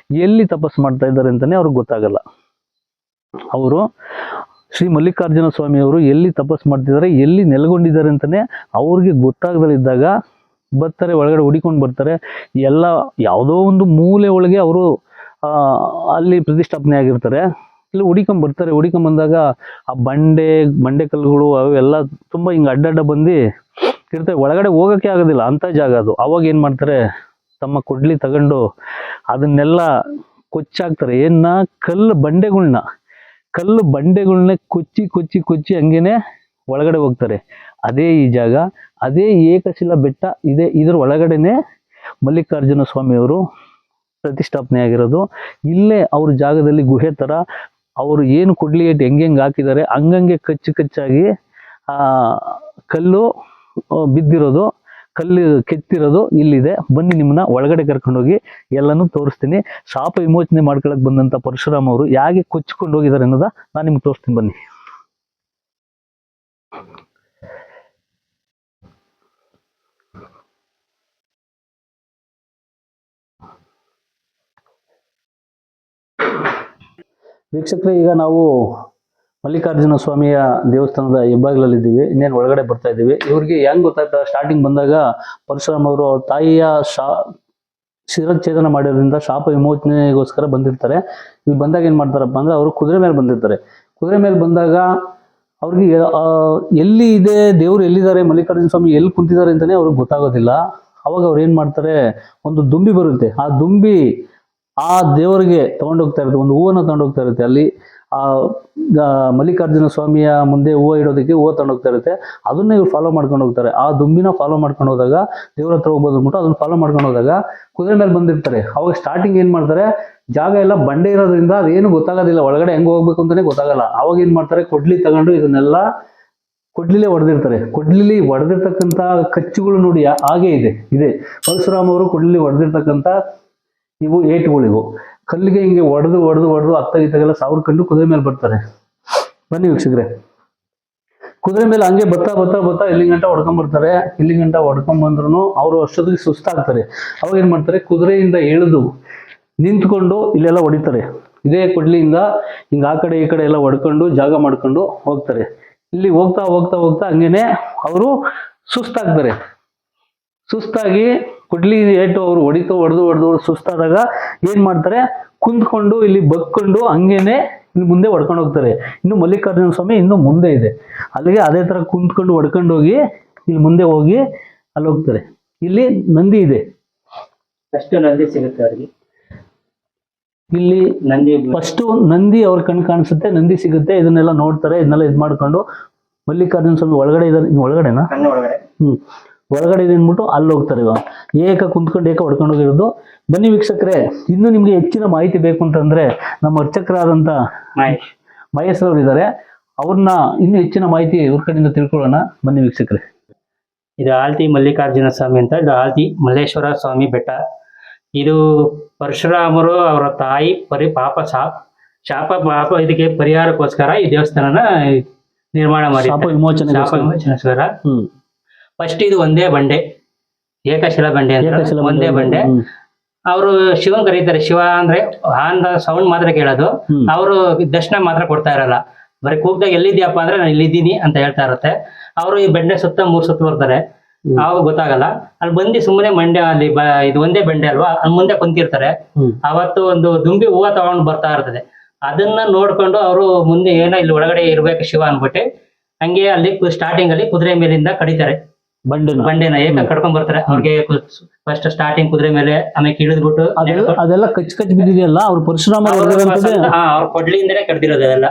ಎಲ್ಲಿ ತಪಸ್ ಮಾಡ್ತಾ ಇದ್ದಾರೆ ಅಂತಾನೆ ಅವ್ರಿಗೆ ಗೊತ್ತಾಗಲ್ಲ. ಅವರು ಶ್ರೀ ಮಲ್ಲಿಕಾರ್ಜುನ ಸ್ವಾಮಿ ಅವರು ಎಲ್ಲಿ ತಪಸ್ ಮಾಡ್ತಿದ್ದಾರೆ, ಎಲ್ಲಿ ನೆಲೆಗೊಂಡಿದ್ದಾರೆ ಅಂತಾನೆ ಅವ್ರಿಗೆ ಗೊತ್ತಾಗದಲ್ಲಿದ್ದಾಗ ಬರ್ತಾರೆ, ಒಳಗಡೆ ಹುಡಿಕೊಂಡು ಬರ್ತಾರೆ. ಎಲ್ಲ ಯಾವುದೋ ಒಂದು ಮೂಲೆ ಒಳಗೆ ಅವರು ಅಲ್ಲಿ ಪ್ರತಿಷ್ಠಾಪನೆ ಆಗಿರ್ತಾರೆ. ಇಲ್ಲಿ ಹುಡಿಕೊಂಡ್ ಬರ್ತಾರೆ. ಹುಡಿಕೊಂಡ್ ಬಂದಾಗ ಆ ಬಂಡೆ ಕಲ್ಲುಗಳು ಅವೆಲ್ಲ ತುಂಬಾ ಹಿಂಗ ಅಡ್ಡಡ್ಡ ಬಂದು ಇರ್ತವೆ. ಒಳಗಡೆ ಹೋಗಕ್ಕೆ ಆಗೋದಿಲ್ಲ ಅಂತ ಜಾಗ ಅದು. ಅವಾಗ ಏನ್ ಮಾಡ್ತಾರೆ, ತಮ್ಮ ಕೊಡ್ಲಿ ತಗೊಂಡು ಅದನ್ನೆಲ್ಲ ಕೊಚ್ಚಾಕ್ತಾರೆ. ಕಲ್ಲು ಬಂಡೆಗಳ್ನ ಕೊಚ್ಚಿ ಹಂಗೇನೆ ಒಳಗಡೆ ಹೋಗ್ತಾರೆ. ಅದೇ ಈ ಜಾಗ, ಅದೇ ಏಕಶಿಲಾ ಬೆಟ್ಟ ಇದೆ. ಇದ್ರ ಒಳಗಡೆನೆ ಮಲ್ಲಿಕಾರ್ಜುನ ಸ್ವಾಮಿಯವರು ಪ್ರತಿಷ್ಠಾಪನೆ ಆಗಿರೋದು. ಇಲ್ಲೇ ಅವ್ರ ಜಾಗದಲ್ಲಿ ಗುಹೆ ತರ ಅವರು ಏನು ಕೊಡ್ಲಿ ಏಟ್ ಹೆಂಗೆ ಹಾಕಿದ್ದಾರೆ ಹಂಗಂಗೆ ಕಚ್ಚಾಗಿ ಆ ಕಲ್ಲು ಬಿದ್ದಿರೋದು, ಕಲ್ಲು ಕೆತ್ತಿರೋದು ಇಲ್ಲಿದೆ. ಬನ್ನಿ, ನಿಮ್ಮನ್ನ ಒಳಗಡೆ ಕರ್ಕೊಂಡೋಗಿ ಎಲ್ಲನೂ ತೋರಿಸ್ತೀನಿ. ಶಾಪ ವಿಮೋಚನೆ ಮಾಡ್ಕೊಳಕ್ ಬಂದಂತ ಪರಶುರಾಮ ಅವರು ಹೇಗೆ ಕೊಚ್ಕೊಂಡು ಹೋಗಿದ್ದಾರೆ ಅನ್ನೋದ ನಾನು ನಿಮ್ಗೆ ತೋರಿಸ್ತೀನಿ, ಬನ್ನಿ. ವೀಕ್ಷಕರೇ, ಈಗ ನಾವು ಮಲ್ಲಿಕಾರ್ಜುನ ಸ್ವಾಮಿಯ ದೇವಸ್ಥಾನದ ಹೆಬ್ಬಾಗಿಲಲ್ಲಿದ್ದೀವಿ. ಇನ್ನೇನು ಒಳಗಡೆ ಬರ್ತಾ ಇದ್ದೀವಿ. ಇವ್ರಿಗೆ ಹೆಂಗ್ ಗೊತ್ತಾಗ್ತಾ, ಸ್ಟಾರ್ಟಿಂಗ್ ಬಂದಾಗ ಪರಶುರಾಮ ಅವರು ಅವ್ರ ತಾಯಿಯ ಶಿರಚ್ಛೇದನ ಮಾಡಿರೋದ್ರಿಂದ ಶಾಪ ವಿಮೋಚನೆಗೋಸ್ಕರ ಬಂದಿರ್ತಾರೆ. ಇಲ್ಲಿ ಬಂದಾಗ ಏನ್ ಮಾಡ್ತಾರಪ್ಪ ಅಂದ್ರೆ, ಅವರು ಕುದುರೆ ಮೇಲೆ ಬಂದಿರ್ತಾರೆ. ಕುದುರೆ ಮೇಲೆ ಬಂದಾಗ ಅವ್ರಿಗೆ ಎಲ್ಲಿ ಇದೆ ದೇವ್ರು, ಎಲ್ಲಿದ್ದಾರೆ ಮಲ್ಲಿಕಾರ್ಜುನ ಸ್ವಾಮಿ, ಎಲ್ಲಿ ಕುಂತಿದ್ದಾರೆ ಅಂತಾನೆ ಅವ್ರಿಗೆ ಗೊತ್ತಾಗೋದಿಲ್ಲ. ಅವಾಗ ಅವ್ರು ಏನ್ ಮಾಡ್ತಾರೆ, ಒಂದು ದುಂಬಿ ಬರುತ್ತೆ. ಆ ದುಂಬಿ ಆ ದೇವರಿಗೆ ತಗೊಂಡೋಗ್ತಾ ಇರುತ್ತೆ, ಒಂದು ಹೂವನ್ನ ತಗೊಂಡೋಗ್ತಾ ಇರುತ್ತೆ. ಅಲ್ಲಿ ಆ ಮಲ್ಲಿಕಾರ್ಜುನ ಸ್ವಾಮಿಯ ಮುಂದೆ ಹೂವು ಇಡೋದಕ್ಕೆ ಹೂವು ತಗೊಂಡೋಗ್ತಾ ಇರುತ್ತೆ. ಅದನ್ನ ಇವ್ರು ಫಾಲೋ ಮಾಡ್ಕೊಂಡು ಹೋಗ್ತಾರೆ. ಆ ದುಂಬಿನ ಫಾಲೋ ಮಾಡ್ಕೊಂಡು ಹೋದಾಗ ದೇವ್ರ ಹತ್ರ ಹೋಗ್ಬೋದು ಅಂದ್ಬಿಟ್ಟು ಅದನ್ನ ಫಾಲೋ ಮಾಡ್ಕೊಂಡು ಹೋದಾಗ ಕುದುರೆ ಮೇಲೆ ಬಂದಿರ್ತಾರೆ. ಅವಾಗ ಸ್ಟಾರ್ಟಿಂಗ್ ಏನ್ ಮಾಡ್ತಾರೆ, ಜಾಗ ಎಲ್ಲ ಬಂಡೆ ಇರೋದ್ರಿಂದ ಅದೇನು ಗೊತ್ತಾಗೋದಿಲ್ಲ, ಒಳಗಡೆ ಹೆಂಗ್ ಹೋಗ್ಬೇಕು ಅಂತಾನೆ ಗೊತ್ತಾಗಲ್ಲ. ಅವಾಗ ಏನ್ ಮಾಡ್ತಾರೆ, ಕೊಡ್ಲಿ ತಗೊಂಡು ಇದನ್ನೆಲ್ಲ ಕೊಡ್ಲಿಲೇ ಹೊಡೆದಿರ್ತಾರೆ. ಕೊಡ್ಲಿಲಿ ಹೊಡೆದಿರ್ತಕ್ಕಂಥ ಕಚ್ಚುಗಳು ನೋಡಿ ಹಾಗೆ ಇದೆ ಪರಶುರಾಮ ಅವರು ಕೊಡ್ಲಿ ಹೊಡೆದಿರ್ತಕ್ಕಂಥ ಇವು ಏಟುಗಳಿವು. ಕಲ್ಲಿಗೆ ಹಿಂಗೆ ಹೊಡೆದು ಅತ್ತಗಿತ್ತಾಗೆಲ್ಲ ಸಾವ್ರ್ಕೊಂಡು ಕುದುರೆ ಮೇಲೆ ಬರ್ತಾರೆ. ಬನ್ನಿ ವೀಕ್ಷಕರೇ, ಕುದುರೆ ಮೇಲೆ ಹಂಗೆ ಬತ್ತಾ ಇಲ್ಲಿ ಗಂಟ ಹೊಡ್ಕೊಂಡ್ಬರ್ತಾರೆ. ಇಲ್ಲಿ ಗಂಟ ಹೊಡ್ಕೊಂಡ್ಬಂದ್ರು ಅವರು ಅಷ್ಟೊತ್ತಿಗೆ ಸುಸ್ತಾಗ್ತಾರೆ. ಅವಾಗ ಏನ್ ಮಾಡ್ತಾರೆ, ಕುದುರೆಯಿಂದ ಎಳೆದು ನಿಂತ್ಕೊಂಡು ಇಲ್ಲೆಲ್ಲ ಹೊಡಿತಾರೆ. ಇದೇ ಕೊಡ್ಲಿಯಿಂದ ಹಿಂಗ ಆ ಕಡೆ ಈ ಕಡೆ ಎಲ್ಲ ಹೊಡ್ಕೊಂಡು ಜಾಗ ಮಾಡ್ಕೊಂಡು ಹೋಗ್ತಾರೆ. ಇಲ್ಲಿ ಹೋಗ್ತಾ ಹಂಗೇನೆ ಅವರು ಸುಸ್ತಾಗ್ತಾರೆ. ಸುಸ್ತಾಗಿ ಕೊಡ್ಲಿ ಏಟು ಅವರು ಹೊಡೆದು ಸುಸ್ತಾದಾಗ ಏನ್ ಮಾಡ್ತಾರೆ, ಕುಂತ್ಕೊಂಡು ಇಲ್ಲಿ ಬಗ್ಕೊಂಡು ಹಂಗೇನೆ ಇಲ್ಲಿ ಮುಂದೆ ಹೊಡ್ಕೊಂಡು ಹೋಗ್ತಾರೆ. ಇನ್ನು ಮಲ್ಲಿಕಾರ್ಜುನ ಸ್ವಾಮಿ ಇನ್ನು ಮುಂದೆ ಇದೆ. ಅಲ್ಲಿಗೆ ಅದೇ ತರ ಕುಂತ್ಕೊಂಡು ಹೊಡ್ಕೊಂಡು ಹೋಗಿ ಇಲ್ಲಿ ಮುಂದೆ ಹೋಗಿ ಅಲ್ಲಿ ಹೋಗ್ತಾರೆ. ಇಲ್ಲಿ ನಂದಿ ಇದೆ. ಎಷ್ಟು ನಂದಿ ಸಿಗುತ್ತೆ ಅವ್ರಿಗೆ? ಇಲ್ಲಿ ನಂದಿ ಫಸ್ಟ್ ನಂದಿ ಅವ್ರ ಕಣ್ ಕಾಣಿಸುತ್ತೆ, ನಂದಿ ಸಿಗುತ್ತೆ. ಇದನ್ನೆಲ್ಲ ನೋಡ್ತಾರೆ. ಇದನ್ನೆಲ್ಲ ಇದ್ ಮಾಡ್ಕೊಂಡು ಮಲ್ಲಿಕಾರ್ಜುನ ಸ್ವಾಮಿ ಒಳಗಡೆ ಇದ್ದಾರೆ. ಒಳಗಡೆನಾ? ಒಳಗಡೆ. ಒಳಗಡೆ ಇದೆ ಅಂದ್ಬಿಟ್ಟು ಅಲ್ಲಿ ಹೋಗ್ತಾರೆ. ಇವಾಗ ಕುಂತ್ಕೊಂಡು ಹೊಡ್ಕೊಂಡು ಹೋಗಿರೋದು. ಬನ್ನಿ ವೀಕ್ಷಕರೇ, ಇನ್ನು ನಿಮ್ಗೆ ಹೆಚ್ಚಿನ ಮಾಹಿತಿ ಬೇಕು ಅಂತಂದ್ರೆ ನಮ್ಮ ಅರ್ಚಕರಾದಂತ ಮಹೇಶ್ ಅವರು ಇದ್ದಾರೆ. ಅವ್ರನ್ನ ಇನ್ನು ಹೆಚ್ಚಿನ ಮಾಹಿತಿ ಇವ್ರ ಕಡೆಯಿಂದ ತಿಳ್ಕೊಳ್ಳೋಣ. ಬನ್ನಿ ವೀಕ್ಷಕರೇ. ಇದು ಆಲ್ತಿ ಮಲ್ಲಿಕಾರ್ಜುನ ಸ್ವಾಮಿ ಅಂತ. ಇದು ಆಲ್ತಿ ಮಲ್ಲೇಶ್ವರ ಸ್ವಾಮಿ ಬೆಟ್ಟ. ಇದು ಪರಶುರಾಮರು ಅವರ ತಾಯಿ ಶಾಪ ಇದಕ್ಕೆ ಪರಿಹಾರಕ್ಕೋಸ್ಕರ ಈ ದೇವಸ್ಥಾನನ ನಿರ್ಮಾಣ ಮಾಡಿ ಶಾಪ ವಿಮೋಚನೆಗೋಸ್ಕರ. ಫಸ್ಟ್ ಇದು ಒಂದೇ ಬಂಡೆ, ಏಕಶಿಲಾ ಬಂಡೆ ಅಂತ. ಒಂದೇ ಬಂಡೆ. ಅವರು ಶಿವನ್ ಕರೀತಾರೆ. ಶಿವ ಅಂದ್ರೆ ಆನ್ ಸೌಂಡ್ ಮಾತ್ರ ಕೇಳೋದು. ಅವರು ದರ್ಶನ ಮಾತ್ರ ಕೊಡ್ತಾ ಇರಲ್ಲ. ಬರೀ ಕೂಗ್ದಾಗ ಎಲ್ಲಿದ್ಯಪ್ಪ ಅಂದ್ರೆ ನಾನು ಇಲ್ಲಿದ್ದೀನಿ ಅಂತ ಹೇಳ್ತಾ ಇರುತ್ತೆ. ಅವರು ಈ ಬಂಡೆ ಸುತ್ತ 3 ಸುತ್ತ ಬರ್ತಾರೆ. ಅವಾಗ ಗೊತ್ತಾಗಲ್ಲ. ಅಲ್ಲಿ ಬಂದು ಸುಮ್ಮನೆ ಅಲ್ಲಿ ಇದು ಒಂದೇ ಬಂಡೆ ಅಲ್ವಾ, ಅಲ್ಲಿ ಮುಂದೆ ಕುಂತಿರ್ತಾರೆ. ಅವತ್ತು ಒಂದು ದುಂಬಿ ಹೂವು ತಗೊಂಡು ಬರ್ತಾ ಇರ್ತದೆ. ಅದನ್ನ ನೋಡ್ಕೊಂಡು ಅವರು ಮುಂದೆ ಏನೋ ಇಲ್ಲಿ ಒಳಗಡೆ ಇರ್ಬೇಕು ಶಿವ ಅನ್ಬಿಟ್ಟು ಹಂಗೆ ಅಲ್ಲಿ ಸ್ಟಾರ್ಟಿಂಗ್ ಅಲ್ಲಿ ಕುದುರೆ ಮೇಲಿಂದ ಕಡಿತಾರೆ. ಬಂಡೆನ ಏಕ ಕಡ್ಕೊಂಡ್ ಬರ್ತಾರೆ. ಅವ್ರಿಗೆ ಫಸ್ಟ್ ಸ್ಟಾರ್ಟಿಂಗ್ ಕುದುರೆ ಮೇಲೆ ಆಮೇಲೆ ಇಳಿದ್ಬಿಟ್ಟು ಅದೆಲ್ಲ ಕಚ್ ಬಿದ್ದಿದೆಯಲ್ಲ ಅವ್ರು ಪರಶುರಾಮ ಅವ್ರ ಕೊಡ್ಲಿಯಿಂದನೇ ಕಡ್ದಿರೋದು ಅದೆಲ್ಲ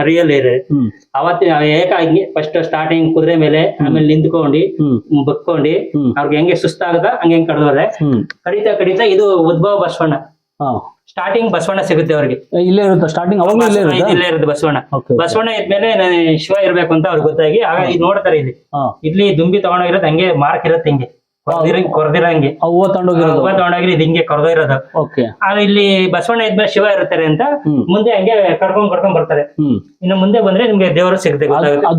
ರಿಯಲ್ ಅವತ್ತಿನ ಏಕ ಫಸ್ಟ್ ಸ್ಟಾರ್ಟಿಂಗ್ ಕುದುರೆ ಮೇಲೆ ಆಮೇಲೆ ನಿಂತ್ಕೊಂಡು ಬಕ್ಕೊಂಡು ಅವ್ರಿಗೆ ಹೆಂಗೆ ಸುಸ್ತಾಗದ ಹಂಗೆ ಕಡ್ದವ್ರೆ. ಕಡಿತಾ ಇದು ಉದ್ಭವ ಬಸವಣ್ಣ. ಸ್ಟಾರ್ಟಿಂಗ್ ಬಸವಣ್ಣ ಸಿಗುತ್ತೆ ಅವ್ರಿಗೆ, ಇಲ್ಲೇ ಇರುತ್ತೆ ಸ್ಟಾರ್ಟಿಂಗ್, ಅವಾಗ ಇಲ್ಲೇ ಇರುತ್ತೆ ಬಸವಣ್ಣ ಇದ್ಮೇಲೆ ಶಿವ ಇರ್ಬೇಕು ಅಂತ ಅವ್ರಿಗೆ ಗೊತ್ತಾಗಿ ಆಗ ಇದು ನೋಡ್ತಾರೆ. ಇಲ್ಲಿ ದುಂಬಿ ತಗೊಂಡೋಗಿರೋದು ಹಂಗೆ ಮಾರ್ಕ್ ಇರುತ್ತೆ, ಹಿಂಗೆ ಕೊರ್ದಿರಂಗೆ ಹೂವ ತಗೊಂಡೋಗಿರೋದು ಇದು ಹಿಂಗೆ ಕೊರ್ದಿರೋದು. ಆದ್ರೆ ಇಲ್ಲಿ ಬಸವಣ್ಣ ಇದ್ಮೇಲೆ ಶಿವ ಇರ್ತಾರೆ ಅಂತ ಮುಂದೆ ಹಂಗೆ ಕಡ್ಕೊಂಡ್ ಬರ್ತಾರೆ. ಇನ್ನು ಮುಂದೆ ಬಂದ್ರೆ ನಿಮ್ಗೆ ದೇವರು ಸಿಗುತ್ತೆ,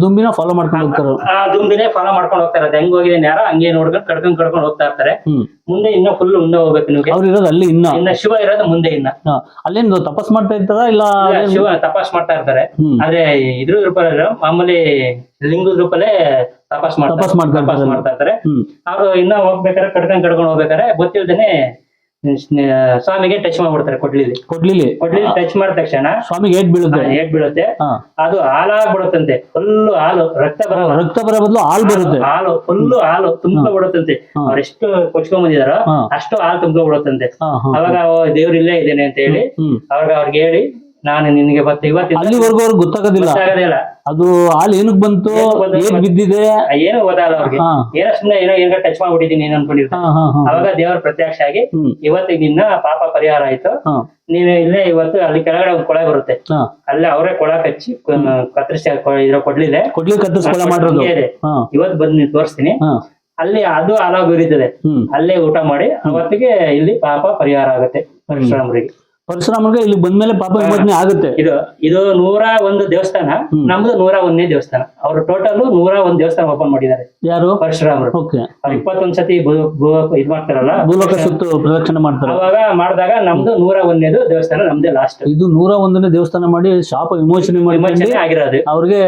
ದುಂಬಿನ ಫಾಲೋ ಮಾಡ್ಕೊಂಡು ಹೋಗ್ತಾರೆ. ದುಂಬಿನೇ ಫಾಲೋ ಮಾಡ್ಕೊಂಡು ಹೋಗ್ತಾರೆ. ಅದು ಹೆಂಗ್ ಹೋಗಿದೆ ನೇರ ಹಂಗೆ ನೋಡ್ಕೊಂಡು ಕಡ್ಕೊಂಡ್ ಹೋಗ್ತಾ ಇರ್ತಾರೆ. ಮುಂದೆ ಇನ್ನ ಫುಲ್ ಮುಂದೆ ಹೋಗ್ಬೇಕು ನಿಮ್ಗೆ. ಅವ್ರು ಇರೋದು ಅಲ್ಲಿ ಇನ್ನ ಶಿವ ಇರೋದು ಮುಂದೆ. ಅಲ್ಲೇನು ತಪಸ್ ಮಾಡ್ತಾ ಇರ್ತಾರ ಇಲ್ಲ ಶಿವ ತಪಾಸ್ ಮಾಡ್ತಾ ಇರ್ತಾರೆ. ಆದ್ರೆ ಇದ್ರ ರೂಪದಲ್ಲಿ ಮಾಮೂಲಿ ಲಿಂಗದ ರೂಪಲ್ಲೇ ತಪಾಸ್ ಮಾಡ್ತಾ ಇರ್ತಾರೆ. ಅವ್ರು ಇನ್ನ ಹೋಗ್ಬೇಕಾರೆ ಕಡ್ಕೊಂಡ್ ಹೋಗ್ಬೇಕಾರೆ ಗೊತ್ತಿಲ್ದೇನೆ ಸ್ವಾಮಿಗೆ ಟಚ್ ಮಾಡ್ಬಿಡ್ತಾರೆ. ಕೊಡ್ಲಿಲಿ ಟಚ್ ಮಾಡಿದ ತಕ್ಷಣ ಸ್ವಾಮಿಗೆ ಏಟ್ ಬೀಳುತ್ತೆ. ಅದು ಹಾಲಾಗ್ಬಿಡುತ್ತಂತೆ, ಫುಲ್ ಹಾಲು ರಕ್ತ ಬರೋ ಬದಲು ಹಾಲು ಬರುತ್ತೆ. ಫುಲ್ ಹಾಲು ತುಂಬ್ಕೊಂಡ್ಬಿಡುತ್ತಂತೆ. ಅವ್ರೆಷ್ಟು ಕೊಚ್ಕೊಂಡ್ ಬಂದಿದಾರೋ ಅಷ್ಟು ಹಾಲು ತುಂಬ್ಕೊಂಡ್ಬಿಡುತ್ತಂತೆ. ಅವಾಗ ದೇವ್ರು ಇಲ್ಲೇ ಇದ್ದೇನೆ ಅಂತ ಹೇಳಿ ಅವ್ರಿಗೆ ಹೇಳಿ ನಾನು ನಿನ್ಗೆ ಅಲ್ಲಿವರೆಗೂ ಅವ್ರಿಗೆ ಗೊತ್ತಾಗೋದಿಲ್ಲ ಅದು ಹಾಲು ಏನಕ್ ಬಂತು, ಬಿದ್ದಿದೆ, ಏನು ಗೊತ್ತಾಗಲ್ಲ ಅವ್ರಿಗೆ. ಏನೋ ಸುಮ್ಮನೆ ಏನೋ ಟಚ್ ಮಾಡ್ಬಿಟ್ಟಿದೀನಿ ಏನ್ ಅನ್ಕೊಂಡಿರ್ತಾರೆ. ಅವಾಗ ದೇವರ ಪ್ರತ್ಯಕ್ಷ ಆಗಿ ಇವತ್ತಿಗೆ ನಿನ್ನ ಪಾಪ ಪರಿಹಾರ ಆಯ್ತು, ನೀನು ಇಲ್ಲೇ ಇವತ್ತು ಅಲ್ಲಿ ಕೆಳಗಡೆ ಒಂದು ಕೊಳ ಬರುತ್ತೆ, ಅಲ್ಲೇ ಅವರೇ ಕೊಳ ಕಚ್ಚಿ ಕತ್ತರಿಸಿ ಕೊಡ್ಲಿದೆ ಇವತ್ತು ಬಂದು ನೀನ್ ತೋರಿಸ್ತೀನಿ, ಅಲ್ಲಿ ಅದು ಹಾಲಾಗಿ ಉರಿತದೆ, ಅಲ್ಲೇ ಊಟ ಮಾಡಿ ಅವತ್ತಿಗೆ ಇಲ್ಲಿ ಪಾಪ ಪರಿಹಾರ ಆಗುತ್ತೆ ಪರಶುರಾಮರಿಗೆ ಇಲ್ಲಿ ಬಂದ್ಮೇಲೆ ಪಾಪ ವಿಮೋಚನೆ ಆಗುತ್ತೆ. ಇದು 101 ದೇವಸ್ಥಾನ, ನಮ್ದು 101ನೇ ದೇವಸ್ಥಾನ. ಅವರು ಟೋಟಲ್ 101 ದೇವಸ್ಥಾನ ಓಪನ್ ಮಾಡಿದ್ದಾರೆ. ಯಾರು? ಪರಶುರಾಮರು. 21 ಸತಿ ಇದ್ ಮಾಡ್ತಾರಲ್ಲ, ಭೂಲೋಕ ಸುತ್ತು ಪ್ರದಕ್ಷಿಣೆ ಮಾಡ್ತಾರೆ. ಅವಾಗ ಮಾಡಿದಾಗ ನಮ್ದು 101ನೇದು ದೇವಸ್ಥಾನ, ನಮ್ದೇ ಲಾಸ್ಟ್. ಇದು 101ನೇ ದೇವಸ್ಥಾನ ಮಾಡಿ ಶಾಪ ವಿಮೋಚನೆ ಆಗಿರೋದು, ಅವ್ರಿಗೆ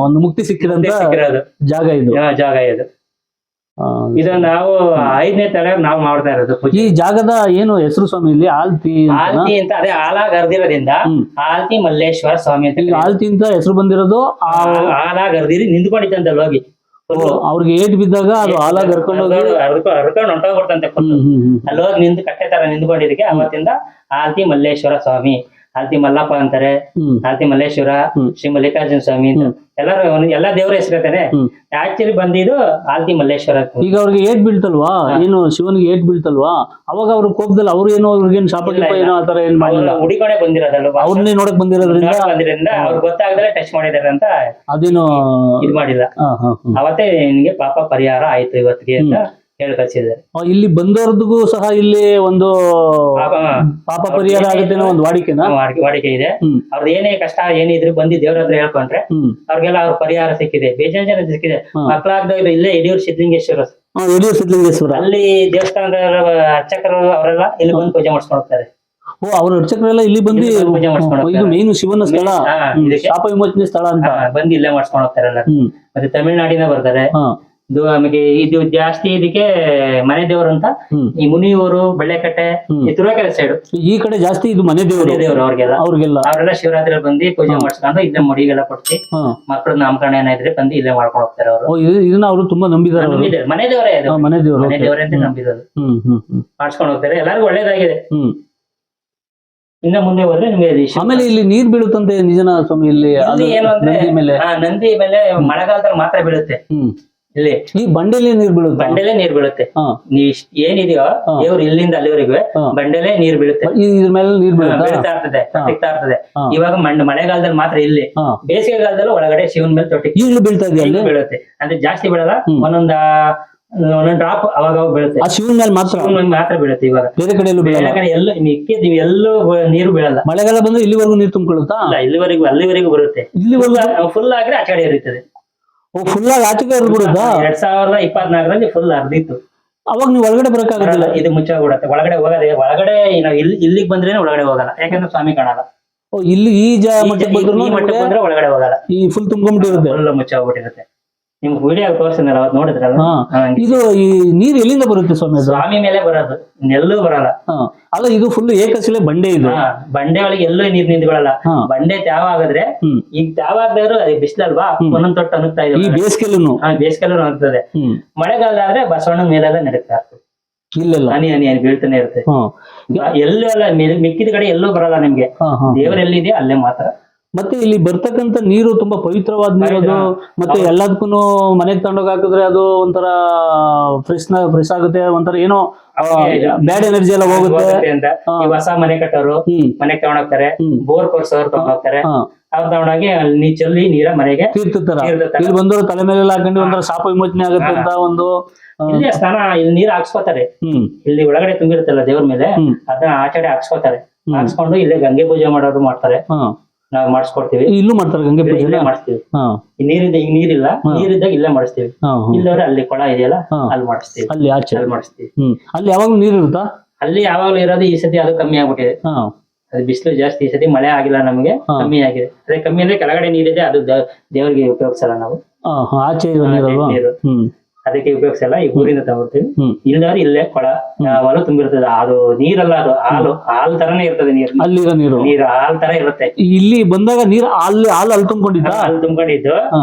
ಒಂದು ಮುಕ್ತಿ ಸಿಕ್ಕಿರೋದು ಜಾಗ ಇದು. ಇದು ನಾವು 5ನೇ ತಲೆ ನಾವು ಮಾಡ್ತಾ ಇರೋದು. ಈ ಜಾಗದ ಏನು ಹೆಸರು ಸ್ವಾಮಿ? ಇಲ್ಲಿ ಆಲ್ತಿ ಅಂತ ಅದೇ ಹಾಲಾಗ್ ಅರ್ದಿರೋದ್ರಿಂದ ಆಲ್ತಿ ಮಲ್ಲೇಶ್ವರ ಸ್ವಾಮಿ ಅಂತ. ಆಲ್ತಿ ಅಂತ ಹೆಸರು ಬಂದಿರೋದು ಹಾಲಾಗ್ ಅರ್ದಿರಿ ನಿಂತ್ಕೊಂಡಿತ್ತಂತಲ್ಲ ಹೋಗಿ, ಅವ್ರಿಗೆ ಏಟ್ ಬಿದ್ದಾಗ ಅದು ಹಾಲಾಗ್ ಹರ್ಕೊಂಡು ಹೊಂಟೋಗ್ಬಿಡ್ತಂತೆ. ಅಲ್ಲಿ ಹೋಗಿ ನಿಂತು ಕಟ್ಟೆ ತರ ನಿಂತ್ಕೊಂಡಿದ್ದಕ್ಕೆ ಅವತ್ತಿಂದ ಆಲ್ತಿ ಮಲ್ಲೇಶ್ವರ ಸ್ವಾಮಿ, ಆಲ್ತಿ ಮಲ್ಲಪ್ಪ ಅಂತಾರೆ, ಆಲ್ತಿ ಮಲ್ಲೇಶ್ವರ, ಶ್ರೀ ಮಲ್ಲಿಕಾರ್ಜುನ ಸ್ವಾಮಿ ಅಂತ ಎಲ್ಲಾರು ಎಲ್ಲಾ ದೇವರ ಹೆಸರುತ್ತಾನೆ. ಆಕ್ಚುಲಿ ಬಂದಿದ್ದು ಆಲ್ತಿ ಮಲ್ಲೇಶ್ವರ. ಈಗ ಅವ್ರಿಗೆ ಏಟ್ ಬೀಳ್ತಲ್ವಾ, ಏನು ಶಿವನಿಗೆ ಏಟ್ ಬೀಳ್ತಲ್ವಾ, ಅವಾಗ ಅವ್ರ ಕೋಪದಲ್ಲಿ ಅವ್ರು ಏನೋ ಅವ್ರಿಗೇನು ಶಾಪ ಏನೋ ಆತರ ಏನ್ ಮಾಡಿಲ್ಲ, ಹುಡಿಕೊಂಡೆ ಬಂದಿರೋದಲ್ವ, ಅವ್ರನ್ನೇ ನೋಡಕ್ ಬಂದಿರೋದ್ರಿಂದ ಅವ್ರಿಗೆ ಗೊತ್ತಾಗದ್ರೆ ಟಚ್ ಮಾಡಿದಾರೆ ಅಂತ ಅದೇನು ಇದು ಮಾಡಿಲ್ಲ. ಅವತ್ತೇ ನಿನ್ಗೆ ಪಾಪ ಪರಿಹಾರ ಆಯ್ತು ಇವತ್ತಿಗೆ ಅಂತ ಹೇಳಿ ಕಳ್ಸಿದ್ದಾರೆ. ಇಲ್ಲಿ ಬಂದವ್ರದಿಗೂ ಸಹ ಇಲ್ಲಿ ಒಂದು ಪಾಪ ಪರಿಹಾರ ಆಗುತ್ತೆ ಅನ್ನೋ ಒಂದು ವಾಡಿಕೆ ಇದೆ. ಅವ್ರದ್ದು ಏನೇ ಕಷ್ಟ ಏನಿದ್ರು ಬಂದು ದೇವ್ರ ಹತ್ರ ಹೇಳ್ಕೊಂಡ್ರೆ ಅವ್ರಿಗೆಲ್ಲ ಅವ್ರ ಪರಿಹಾರ ಸಿಕ್ಕಿದೆ, ಬೇಜಾನ್ ಜನ ಸಿಕ್ಕಿದೆ. ಮಕ್ಕಳಾಗ್ದಾಗ ಇಲ್ಲೇ ಯಡಿಯೂರು ಸಿದ್ಧಲಿಂಗೇಶ್ವರ, ಅಲ್ಲಿ ದೇವಸ್ಥಾನದ ಅರ್ಚಕರು ಅವರೆಲ್ಲ ಇಲ್ಲಿ ಬಂದು ಪೂಜೆ ಮಾಡಿಸ್ಕೊಂಡು ಹೋಗ್ತಾರೆ. ಅವ್ರ ಅರ್ಚಕರೆಲ್ಲ ಇಲ್ಲಿ ಬಂದು ಪೂಜೆ ಮಾಡಿಸ್ಕೊಂಡು, ಇದು ಮೇನ್ ಶಿವನ ಸ್ಥಳ, ಶಾಪ ವಿಮೋಚನೆ ಸ್ಥಳ ಅಂತ ಬಂದು ಇಲ್ಲೇ ಮಾಡಿಸ್ಕೊಂಡು ಹೋಗ್ತಾರೆ. ಮತ್ತೆ ತಮಿಳ್ನಾಡಿನ ಬರ್ತಾರೆ. ಆಮೇಲೆ ಇದು ಜಾಸ್ತಿ ಇದಕ್ಕೆ ಮನೆ ದೇವರು ಅಂತ ಈ ಮುನಿಯೂರು, ಬೆಳ್ಳೆಕಟ್ಟೆ, ಈ ತುರುವೇಕೆರೆ ಸೈಡ್ ಈ ಕಡೆ ಜಾಸ್ತಿ ಇದು ಮನೆ ದೇವರು ಅವ್ರಿಗೆಲ್ಲ ಅವರೆಲ್ಲ ಶಿವರಾತ್ರಿ ಬಂದು ಪೂಜೆ ಮಾಡಿಸ್ಕೊಂಡು ಇಲ್ಲೇ ಮುಡಿಗೆಲ್ಲ ಕೊಡ್ತಿ ಮಕ್ಕಳ ನಾಮಕರಣ ಏನಾದ್ರೆ ಬಂದು ಇಲ್ಲೇ ಮಾಡ್ಕೊಂಡು ಹೋಗ್ತಾರೆ ಅವರು. ಇದನ್ನ ಅವರು ತುಂಬಾ ನಂಬಿದ್ದಾರೆ, ಮನೆ ದೇವರೇ ಅದು, ಮನೆ ದೇವರೇ ಅಂತ ನಂಬಿರೋದು. ಮಾಡ್ಸ್ಕೊಂಡು ಹೋಗ್ತಾರೆ, ಎಲ್ಲರಿಗೂ ಒಳ್ಳೇದಾಗಿದೆ. ಇನ್ನ ಮುಂದೆ ಹೋದ್ರೆ ನಿಮ್ಗೆ ಆಮೇಲೆ ಇಲ್ಲಿ ನೀರ್ ಬೀಳುತ್ತಂತೆ ನಿಜನ ಸ್ವಾಮಿ? ಇಲ್ಲಿ ಏನು ಅಂದ್ರೆ ನಂದಿ ಮೇಲೆ ಮಳೆಗಾಲದಲ್ಲಿ ಮಾತ್ರ ಬೀಳುತ್ತೆ. ಇಲ್ಲಿ ಈ ಬಂಡೆಲೇ ನೀರ್ ಬೀಳುತ್ತೆ. ನೀ ಏನಿದೆಯೋ ದೇವ್ರು ಇಲ್ಲಿಂದ ಅಲ್ಲಿವರೆಗೂ ಬಂಡೆಲೇ ನೀರ್ ಬೀಳುತ್ತೆ, ಇದ್ರ ಮೇಲೆ ನೀರ್ ಬೀಳ್ತಾ ಇರ್ತದೆ. ಇವಾಗ ಮಳೆಗಾಲದಲ್ಲಿ ಮಾತ್ರ ಇಲ್ಲಿ, ಬೇಸಿಗೆಗಾಲದಲ್ಲೂ ಒಳಗಡೆ ಶಿವನ್ ಮೇಲೆ ತೊಟ್ಟಿ ಬೀಳುತ್ತೆ. ಅಂದ್ರೆ ಜಾಸ್ತಿ ಬೀಳಲ್ಲ, ಒಂದೊಂದ್ ಡ್ರಾಪ್ ಅವಾಗ ಬೀಳುತ್ತೆ. ಶಿವನ್ ಮೇಲೆ ಮಾತ್ರ ಬೀಳುತ್ತೆ. ಇವಾಗ ಬೇರೆ ಕಡೆ ಎಲ್ಲೂ ಮಿಕ್ಕಿದ್ ಎಲ್ಲೂ ನೀರು ಬೀಳಲ್ಲ. ಮಳೆಗಾಲ ಬಂದ್ರೆ ಇಲ್ಲಿವರೆಗೂ ನೀರು ತುಂಬಿಕೊಳ್ಳುತ್ತಾ? ಅಲ್ಲಿವರೆಗೂ ಬರುತ್ತೆ. ಫುಲ್ ಆದ್ರೆ ಆ ಕಡೆ ಇರುತ್ತದೆ. ಫುಲ್ ಆಗಿ ಆಚೆಗೆ ಹರಿದ್ಬಿಡುತ್ತಾ? 2024ರಲ್ಲಿ ಫುಲ್ ಹರಿದಿತ್ತು. ಅವಾಗ ನೀವು ಒಳಗಡೆ ಬರಕ್ಕಾಗಲ್ಲ, ಇದು ಮುಚ್ಚಾಗ್ಬಿಡುತ್ತೆ. ಒಳಗಡೆ ಹೋಗದೆ, ಒಳಗಡೆ ನಾವು ಇಲ್ಲಿಗೆ ಬಂದ್ರೆ ಒಳಗಡೆ ಹೋಗಲ್ಲ, ಯಾಕಂದ್ರೆ ಸ್ವಾಮಿ ಕಾಣಲ್ಲ. ಇಲ್ಲಿ ಈ ಮಟ್ಟಕ್ಕೆ ಬಂದ್ರೆ ಒಳಗಡೆ ಹೋಗಲ್ಲ, ಈ ಫುಲ್ ತುಂಬಿರುತ್ತೆ, ಫುಲ್ ಮುಚ್ಚಾಗ್ಬಿಟ್ಟಿರುತ್ತೆ. ನಿಮ್ಗೆ ವಿಡಿಯೋ ತೋರಿಸಿದ್ನಲ್ಲ ಅವತ್ತು ನೋಡಿದ್ರಲ್ಲ ಹಾ. ಇದು ಈ ನೀರು ಎಲ್ಲಿಂದ ಬರುತ್ತೆ ಸ್ವಾಮಿ ಅದು? ಸ್ವಾಮಿ ಮೇಲೆ ಬರೋದು, ಇನ್ನೆಲ್ಲೂ ಬರಲ್ಲ. ಹಾ. ಅಲ್ಲ ಇದು ಫುಲ್ ಏಕಶಿಲೆ ಬಂಡೆ ಇದು. ಹಾ, ಬಂಡೆ ಒಳಗೆ ಎಲ್ಲೂ ನೀರ್ ನಿಂತ್ಕೊಳ್ಳಲ್ಲ. ಹಾ. ಬಂಡೆ ತ್ಯಾವ ಆಗಿದ್ರೆ ಈಗ ತ್ಯಾವ ಆಗದ್ರು ಅದು ಬಿಸಿಲಲ್ವಾ, ಒಂದೊಂದ್ ತೊಟ್ಟು ಅನುಗ್ತಾ ಈ ಇದೆ. ಬೇಸಿಗೆಲ್ಲೂ ಬೇಸಿಗೆಲ್ಲೂ ಅನುಗ್ತದೆ. ಮಳೆಗಾಲದಾದ್ರೆ ಬಸವಣ್ಣ ಮೇಲೆಲ್ಲ ನಡೀತಾ ಇರ್ತದೆ, ಇಲ್ಲೆಲ್ಲ ಹನಿ ಹನಿ ಹನಿ ಬೀಳ್ತಾನೆ ಇರುತ್ತೆ. ಹಾ. ಎಲ್ಲೂ ಅಲ್ಲ, ಮಿಕ್ಕಿದ ಕಡೆ ಎಲ್ಲೂ ಬರಲ್ಲ ನಿಮ್ಗೆ. ಹಾ, ಹಾ. ದೇವ್ರ ಎಲ್ಲಿದೆ ಅಲ್ಲೇ ಮಾತ್ರ. ಮತ್ತೆ ಇಲ್ಲಿ ಬರ್ತಕ್ಕಂತ ನೀರು ತುಂಬಾ ಪವಿತ್ರವಾದ ನೀರು ಅದು. ಮತ್ತೆ ಎಲ್ಲದಕ್ಕೂ ಮನೆಗ್ ತಗೊಂಡೋಗಿ ಹಾಕಿದ್ರೆ ಅದು ಒಂಥರ ಫ್ರೆಶ್ ಆಗುತ್ತೆ, ಒಂಥರ ಏನೋ ಬ್ಯಾಡ್ ಎನರ್ಜಿ ಎಲ್ಲ ಹೋಗುತ್ತೆ ಅಂತ. ಈ ಹೊಸ ಮನೆ ಕಟ್ಟೋರು ಮನೆಗ್ ತಗೊಂಡೋಗ್ತಾರೆ, ಬೋರ್ ಕೊರ್ಸೋರು ತಗೊಂಡೋಗ್ತಾರೆ. ಅವ್ರು ತಗೊಂಡೋಗಿ ಅಲ್ಲಿ ನೀರ್ ಚೆಲ್ಲಿ ನೀರ ಮನೆಗೆ ತೀರ್ಥತರ ಇಲ್ಲಿ ಬಂದವರು ತಲೆ ಮೇಲೆ ಹಾಕೊಂಡು ಒಂಥರ ಶಾಪ ವಿಮೋಚನೆ ಆಗುತ್ತೆ ಅಂತ ಒಂದು. ಇಲ್ಲಿ ಸ್ನಾನ, ಇಲ್ಲಿ ನೀರ್ ಹಾಕ್ಸ್ಕೊತಾರೆ. ಇಲ್ಲಿ ಒಳಗಡೆ ತುಂಬಿರುತ್ತಲ್ಲ ದೇವ್ರ ಮೇಲೆ, ಅದನ್ನ ಆಚೆಡೆ ಹಾಕ್ಸ್ಕೊತಾರೆ. ಹಾಕ್ಸ್ಕೊಂಡು ಇಲ್ಲೇ ಗಂಗೆ ಪೂಜೆ ಮಾಡೋರು ಮಾಡ್ತಾರೆ, ನಾವ್ ಮಾಡಿಸ್ಕೊಡ್ತೀವಿ. ಇಲ್ಲೂ ಮಾಡ್ತಾರೆ ಗಂಗೆ ಪೂಜೆ, ಇಲ್ಲೇ ಮಾಡಿಸ್ತೀವಿ. ಈ ನೀರಿದ್ದ ಈಗ ನೀರಿಲ್ಲ, ನೀರಿದ್ದಾಗ ಇಲ್ಲೇ ಮಾಡಿಸ್ತೀವಿ. ಇಲ್ಲವ್ರೆ ಅಲ್ಲಿ ಕೊಳ ಇದೆಯಲ್ಲ ಅಲ್ಲಿ ಮಾಡಿಸ್ತೀವಿ, ಅಲ್ಲಿ ಆಚೆ ಅಲ್ಲಿ ಮಾಡಿಸ್ತೀವಿ. ಅಲ್ಲಿ ಯಾವಾಗ್ಲೂ ನೀರು ಇರುತ್ತಾ? ಅಲ್ಲಿ ಯಾವಾಗ್ಲೂ ಇರೋದು, ಈ ಸತಿ ಅದು ಕಮ್ಮಿ ಆಗ್ಬಿಟ್ಟಿದೆ. ಅದು ಬಿಸಿಲು ಜಾಸ್ತಿ, ಈ ಸತಿ ಮಳೆ ಆಗಿಲ್ಲ ನಮಗೆ, ಕಮ್ಮಿ ಆಗಿದೆ. ಅದೇ ಕಮ್ಮಿ ಅಂದ್ರೆ ಕೆಳಗಡೆ ನೀರಿದೆ, ಅದು ದೇವರಿಗೆ ಉಪಯೋಗಿಸಲ್ಲ ನಾವು. ಆಚೆ ಇರೋ ನೀರು ಅದಕ್ಕೆ ಉಪಯೋಗಿಸಲ್ಲ, ಈ ಊರಿಂದ ತಗೊಳ್ತೀವಿ. ಇಲ್ಲದವ್ರು ಇಲ್ಲೇ ಕೊಳ ಯಾವಾಗಲೂ ತುಂಬಿರ್ತದೆ. ಅದು ನೀರಲ್ಲ, ಅದು ಹಾಲು ತರನೇ ಇರ್ತದೆ. ಅಲ್ಲಿರೋ ನೀರು ಹಾಲ್ ತರ ಇರುತ್ತೆ. ಇಲ್ಲಿ ಬಂದಾಗ ನೀರು ಹಾಲು ತುಂಬಿಕೊಂಡಿದ್ದ, ಹಾಲು ತುಂಬಿಕೊಂಡಿದ್ದು.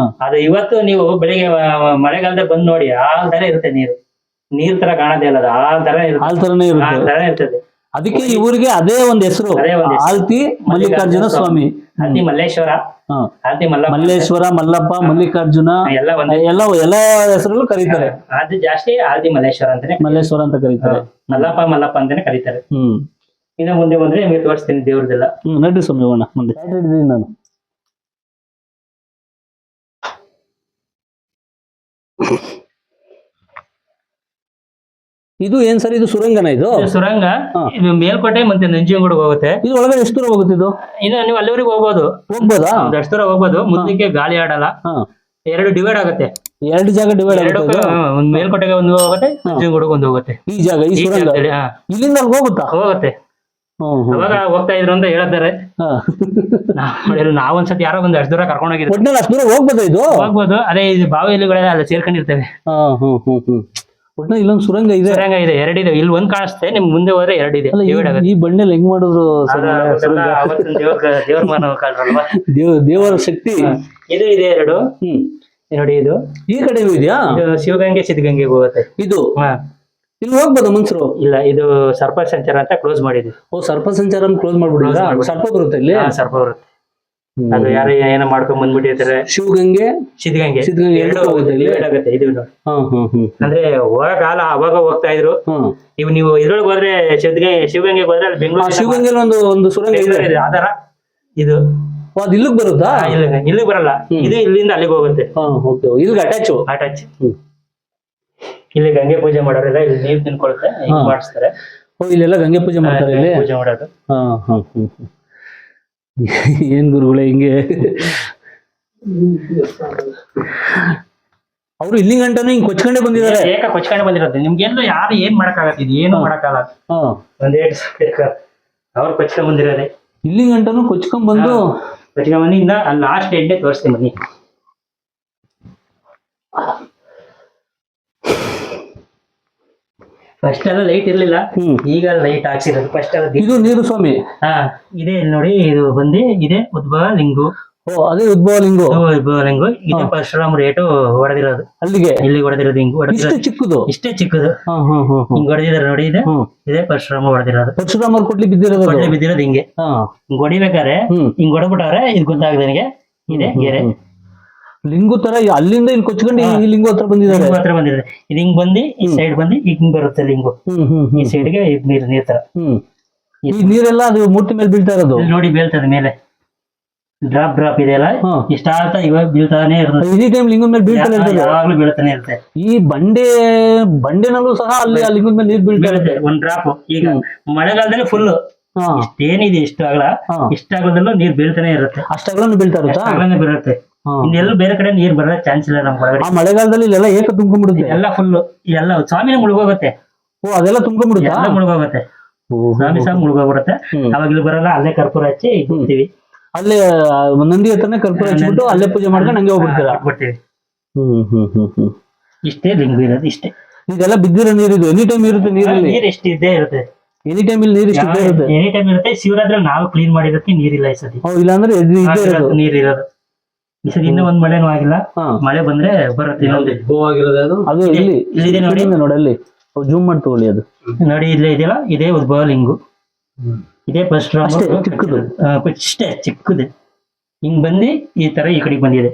ಅದು ಇವತ್ತು ನೀವು ಬೆಳಿಗ್ಗೆ ಮಳೆಗಾಲದಲ್ಲಿ ಬಂದ್ ನೋಡಿ, ಹಾಲ್ ತರ ಇರುತ್ತೆ ನೀರು. ನೀರ್ ತರ ಕಾಣದೇ ಇಲ್ಲ, ಅದು ಹಾಲ್ ತರ ಇರುತ್ತೆ. ಹಾಲ್ ತರ ಇರ್ತದೆ. ಅದಕ್ಕೆ ಈ ಊರಿಗೆ ಅದೇ ಒಂದ್ ಹೆಸರು, ಆಲ್ತಿ ಮಲ್ಲಿಕಾರ್ಜುನ ಸ್ವಾಮಿ. ಆಲ್ತಿ ಮಲ್ಲೇಶ್ವರ, ಆಲ್ತಿ ಮಲ್ಲೇಶ್ವರ, ಮಲ್ಲಪ್ಪ, ಮಲ್ಲಿಕಾರ್ಜುನ ಎಲ್ಲ ಹೆಸರಲ್ಲೂ ಕರೀತಾರೆ. ಅದು ಜಾಸ್ತಿ ಆಲ್ತಿ ಮಲ್ಲೇಶ್ವರ ಅಂತಾನೆ, ಮಲ್ಲೇಶ್ವರ ಅಂತ ಕರೀತಾರೆ. ಮಲ್ಲಪ್ಪ ಅಂತಾನೆ ಕರೀತಾರೆ. ಇನ್ನು ಮುಂದೆ ಬಂದ್ರೆ ನಿಮಗೆ ತೋರಿಸ್ತೀನಿ ದೇವ್ರದೆಲ್ಲ. ನಡ್ರಿ ಸ್ವಾಮಿ ಹೋಗೋಣ ಮುಂದೆ. ನಾನು ಇದು ಏನ್ ಸರ್, ಇದು ಸುರಂಗನ? ಇದು ಸುರಂಗ. ಇದು ಮೇಲ್ಕೋಟೆ ಮತ್ತೆ ನಂಜನಗೂಡಿಗೆ ಹೋಗುತ್ತೆ. ಇದು ಒಳಗಡೆ ಎಷ್ಟು ದೂರ ಹೋಗುತ್ತೆ ಇದು? ಇನ್ನು ನೀವು ಅಲ್ಲಿವರೆಗೆ ಹೋಗ್ಬೋದಾ? ಎಷ್ಟು ದೂರ ಹೋಗ್ಬೋದು. ಮುಂದಕ್ಕೆ ಗಾಳಿ ಆಡಲ್ಲ. ಎರಡು ಡಿವೈಡ್ ಆಗುತ್ತೆ, ಎರಡು ಜಾಗ ಡಿವೈಡ್ ಆಗುತ್ತೆ. ಒಂದ್ ಮೇಲ್ಕೋಟೆಗೆ ಒಂದು ಹೋಗುತ್ತೆ, ನಂಜನಗೂಡಿಗೆ ಒಂದು ಹೋಗುತ್ತೆ. ಈ ಜಾಗ, ಈ ಸುರಂಗ ಇಲ್ಲಿಂದ ಅಲ್ಲಿ ಹೋಗುತ್ತಾ? ಹೋಗುತ್ತೆ. ಅವಾಗ ಹೋಗ್ತಾ ಇದ್ರು ಅಂತ ಹೇಳ್ತಾರೆ. ನಾವೊಂದ್ಸತಿ ಯಾರೋ ಒಂದ್ ಅಷ್ಟು ದೂರ ಕರ್ಕೊಂಡು ಹೋಗಿದ್ರು. ಅಷ್ಟು ದೂರ ಹೋಗ್ಬೋದು, ಇದು ಹೋಗ್ಬೋದು. ಅದೇ ಇದು ಬಾವಿಲಿಗಳೆಲ್ಲ ಅಲ್ಲಿ ಸೇರ್ಕೊಂಡಿರ್ತೇವೆ. ಇಲ್ಲೊಂದು ಸುರಂಗ ಇದೆ. ಸುರಂಗ ಇದೆ, ಎರಡಿದೆ. ಇಲ್ಲಿ ಒಂದ್ ಕಾಣಿಸುತ್ತೆ, ನಿಮ್ ಮುಂದೆ ಹೋದ್ರೆ ಎರಡಿದೆ. ಈ ಬಂಡೆಲ್ ಹೆಂಗ್ ಮಾಡಿದ್ರು? ದೇವ್ರ ಮಾನವ ಕಾಲ್ರಲ್ವಾ, ದೇವರ ಶಕ್ತಿ. ಇದು ಇದೆ ಎರಡು ನೋಡಿ. ಇದು ಈ ಕಡೆ ಇದೆಯಾ? ಶಿವಗಂಗೆ ಸಿದ್ಧಗಂಗೆಗೆ ಹೋಗುತ್ತೆ ಇದು. ಇಲ್ಲಿ ಹೋಗ್ಬೋದು ಮನ್ಸರು? ಇಲ್ಲ, ಇದು ಸರ್ಪ ಸಂಚಾರ ಅಂತ ಕ್ಲೋಸ್ ಮಾಡಿದ್ವಿ. ಸರ್ಪ ಸಂಚಾರ ಕ್ಲೋಸ್ ಮಾಡ್ಬಿಟ್ಟಿದ್ರ? ಸರ್ಪ ಬರುತ್ತೆ ಇಲ್ಲಿ? ಸರ್ಪ ಬರುತ್ತೆ. ಅದು ಯಾರು ಏನೋ ಮಾಡ್ಕೊಂಡ್ ಬಂದ್ಬಿಟ್ಟಿರ್ತಾರೆ. ಶಿವಗಂಗೆ, ಸಿದ್ಧಗಂಗೆ ಎರಡು ಆಗುತ್ತೆ. ಇದು ಅಂದ್ರೆ ಹೋಗಕಾಲ ಅವಾಗ ಹೋಗ್ತಾ ಇದ್ರು. ಇವ್ ನೀವು ಇದ್ರೊಳಗೆ ಹೋದ್ರೆ ಶಿವಗಂಗೆಗೆ ಹೋದ್ರೆ ಅಲ್ಲಿ ಬೆಂಗಳೂರು ಶಿವಗಂಗೆ ಒಂದು ಸುರಂಗ ಇದೆ ಆಧಾರ. ಇದು ಅದು ಇಲ್ಲಿಗೆ ಬರುತ್ತಾ? ಇಲ್ಲಿಗೆ ಬರಲ್ಲ, ಇದು ಇಲ್ಲಿಂದ ಅಲ್ಲಿಗೆ ಹೋಗುತ್ತೆ. ಇಲ್ಲಿಗೆ ಅಟ್ಯಾಚ್. ಇಲ್ಲಿ ಗಂಗೆ ಪೂಜೆ ಮಾಡೋರೆಲ್ಲ ಇಲ್ಲಿ ನೀರು ತಿನ್ಕೊಳುತ್ತೆ, ಮಾಡಿಸ್ತಾರೆ. ಇಲ್ಲೆಲ್ಲ ಗಂಗೆ ಪೂಜೆ ಮಾಡ್ತಾರೆ, ಇಲ್ಲಿ ಪೂಜೆ ಮಾಡೋದು. ಏನ್ ಗುರುಗಳೇ ಹಿಂಗೆ? ಅವ್ರು ಇಲ್ಲಿ ಗಂಟನು ಹಿಂಗ್ ಕೊಚ್ಕೊಂಡೆ ಬಂದಿದ್ದಾರೆ. ಕೊಚ್ಕೊಂಡೆ ಬಂದಿರೋದು. ನಿಮ್ಗೆಲ್ಲೂ ಯಾರು ಏನ್ ಮಾಡಕ್ಕಾಗತ್ತೆ, ಇದು ಏನು ಮಾಡಕ್ಕಾಗಲ್ಲ. ಒಂದೇ ಅವ್ರು ಕೊಚ್ಕೊಂಡ್ ಬಂದಿರೋದೆ. ಇಲ್ಲಿ ಗಂಟನು ಕೊಚ್ಕೊಂಡ್ ಬಂದು ಇನ್ನ ಅಲ್ಲಿ ಲಾಸ್ಟ್ ಎಂಡೆ ತೋರಿಸ್ತೀನಿ ಬನ್ನಿ. ಫಸ್ಟ್ ಎಲ್ಲ ಲೈಟ್ ಇರ್ಲಿಲ್ಲ, ಈಗ ಲೈಟ್ ಹಾಕ್ಸಿರೋದು. ಫಸ್ಟ್ ಎಲ್ಲ ಇದು ನೀರು ಸ್ವಾಮಿ. ಇದೆ ನೋಡಿ, ಇದು ಬಂದು ಇದೆ ಉದ್ಭವ ಲಿಂಗು. ಅದೇ ಉದ್ಭವ ಲಿಂಗು. ಇದೆ ಪರಶುರಾಮ ರೇಟು ಹೊಡೆದಿರೋದು. ಇಲ್ಲಿ ಹೊಡೆದಿರೋದು ಹಿಂಗ್ ಹೊಡೆದಿರೋದು. ಚಿಕ್ಕದು, ಇಷ್ಟೇ ಚಿಕ್ಕದು ಹಿಂಗ್ ಹೊಡೆದಿದ್ದಾರೆ ನೋಡಿ. ಇದೇ ಪರಶುರಾಮ ಹೊಡೆದಿರೋದು. ಪರಶುರಾಮ ಕೊಡ್ಲಿ ಬಿದ್ದಿರೋದು ಹಿಂಗೆ. ಹಿಂಗ್ ಹೊಡಿಬೇಕಾರೆ ಹಿಂಗ್ ಹೊಡೆದ್ಬಿಟ್ಟಾರೆ, ಇದು ಗೊತ್ತಾಗದೆ ನನಗೆ. ಇದೆ ಗೆರೆ ಲಿಂಗು ತರ ಅಲ್ಲಿಂದ ಇಲ್ಲಿ ಕೊಚ್ಕೊಂಡು ಈ ಲಿಂಗು ಹತ್ರ ಬಂದಿದ್ದಾರೆ. ಇದು ಹಿಂಗ್ ಬಂದು ಈ ಸೈಡ್ ಬಂದು ಹಿಂಗ್ ಬರುತ್ತೆ ಲಿಂಗು. ಈ ಸೈಡ್ಗೆ ನೀರ್ ತರ. ಈ ನೀರೆಲ್ಲ ಅದು ಮೂರ್ತಿ ಮೇಲೆ ಬೀಳ್ತಾ ಇರೋದು ನೋಡಿ, ಬೀಳ್ತದೆ ಮೇಲೆ. ಡ್ರಾಪ್ ಇದೆಯಲ್ಲ, ಇಷ್ಟ ಆಗ್ತಾ ಇವಾಗ ಬೀಳ್ತಾನೆ ಇರ್ತದೆ. ಈ ಟೈಮ್ ಲಿಂಗದ ಮೇಲೆ ಬೀಳ್ತಾನೆ ಇರ್ತದೆ, ಯಾವಾಗ್ಲೂ ಬೀಳ್ತಾನೆ ಇರುತ್ತೆ. ಈ ಬಂಡೆನಲ್ಲೂ ಸಹ ಅಲ್ಲಿ ಆ ಲಿಂಗದ ಮೇಲೆ ನೀರ್ ಬೀಳ್ತಾ ಇರುತ್ತೆ. ಒಂದ್ ಡ್ರಾಪ್. ಈಗ ಮಳೆಗಾಲದಲ್ಲಿ ಫುಲ್ ಏನಿದೆ ಇಷ್ಟು ಆಗಲ, ಇಷ್ಟ ಆಗಲದಲ್ಲೂ ನೀರ್ ಬೀಳ್ತಾನೆ ಇರುತ್ತೆ. ಅಷ್ಟಾಗ್ಲೂ ಬೀಳ್ತಾ ಬೀಳುತ್ತೆ. ಇನ್ನೆಲ್ಲೂ ಬೇರೆ ಕಡೆ ನೀರ್ ಬರೋ ಚಾನ್ಸ್ ಇಲ್ಲ ನಮ್ ಒಳಗಡೆ. ಮಳೆಗಾಲದಲ್ಲಿ ಇಲ್ಲೆಲ್ಲ ಏಕ ತುಂಬ್ಕೊಂಡ್ಬಿಡುತ್ತೆ ಎಲ್ಲ ಫುಲ್. ಎಲ್ಲ ಸ್ವಾಮಿನ ಮುಳುಗೋಗುತ್ತೆ. ಅದೆಲ್ಲ ತುಂಬ್ಕೊಂಡ್ಬಿಡುತ್ತೆ, ಎಲ್ಲ ಮುಳುಗೋಗುತ್ತೆ. ಸ್ವಾಮಿ ಸಹ ಮುಳುಗೋಗ್ಬಿಡುತ್ತೆ. ಅವಾಗ ಇಲ್ಲಿ ಬರಲ್ಲ, ಅಲ್ಲೇ ಕರ್ಪೂರ ಹಚ್ಚಿ ಹೋಗ್ತೀವಿ. ಅಲ್ಲೇ ನಂದಿ ಹತ್ರನೇ ಕರ್ಪೂರ ಹಚ್ಚಿಬಿಟ್ಟು ಅಲ್ಲೇ ಪೂಜೆ ಮಾಡ್ಕೊಂಡು ಹಂಗೆ ಹೋಗ್ಬಿಡ್ತೀರಾ? ಇಷ್ಟೇ ಲಿಂಗು ಇರೋದು ಇಷ್ಟೇ. ಇದೆಲ್ಲ ಬಿದ್ದಿರೋ ನೀರಿದು ಎನಿ ಟೈಮ್ ಇರುತ್ತೆ ನೀರಲ್ಲಿ? ನೀರ್ ಎಷ್ಟು ಇದ್ದೇ ಇರುತ್ತೆ, ಎನಿ ಟೈಮ್ ಇಲ್ಲಿ ನೀರು ಇಷ್ಟೇ ಇರುತ್ತೆ? ಎನಿ ಟೈಮ್ ಇರುತ್ತೆ. ಶಿವರಾತ್ರಿ ನಾವು ಕ್ಲೀನ್ ಮಾಡಿರೋದಕ್ಕೆ ನೀರಿಲ್ಲ ಈ ಸತಿ. ಇಲ್ಲ ಅಂದ್ರೆ ಇದ್ದೇ ಇರೋದು ನೀರ್ ಇರೋದು. ಈ ಸತಿ ಇನ್ನೂ ಒಂದ್ ಮಳೆನೂ ಆಗಿಲ್ಲ, ಮಳೆ ಬಂದ್ರೆ ಬರುತ್ತೆ. ಅದು ಇಲ್ಲಿ ಇಲ್ಲಿದೆ ನೋಡಿ, ನೋಡಿ ಅಲ್ಲಿ ಜೂಮ್ ಮಾಡಿ ತಗೊಳ್ಳಿ. ಅದು ನೋಡಿ ಇಲ್ಲೇ ಇದೆಯಲ್ಲ, ಇದೇ ಉದ್ಭವ ಲಿಂಗು, ಇದೇ ಫಸ್ಟ್ ಚಿಕ್ಕದು, ಇಷ್ಟೇ ಚಿಕ್ಕದೆ. ಹಿಂಗ್ ಬಂದು ಈ ತರ ಈ ಕಡೆಗೆ ಬಂದಿದೆ.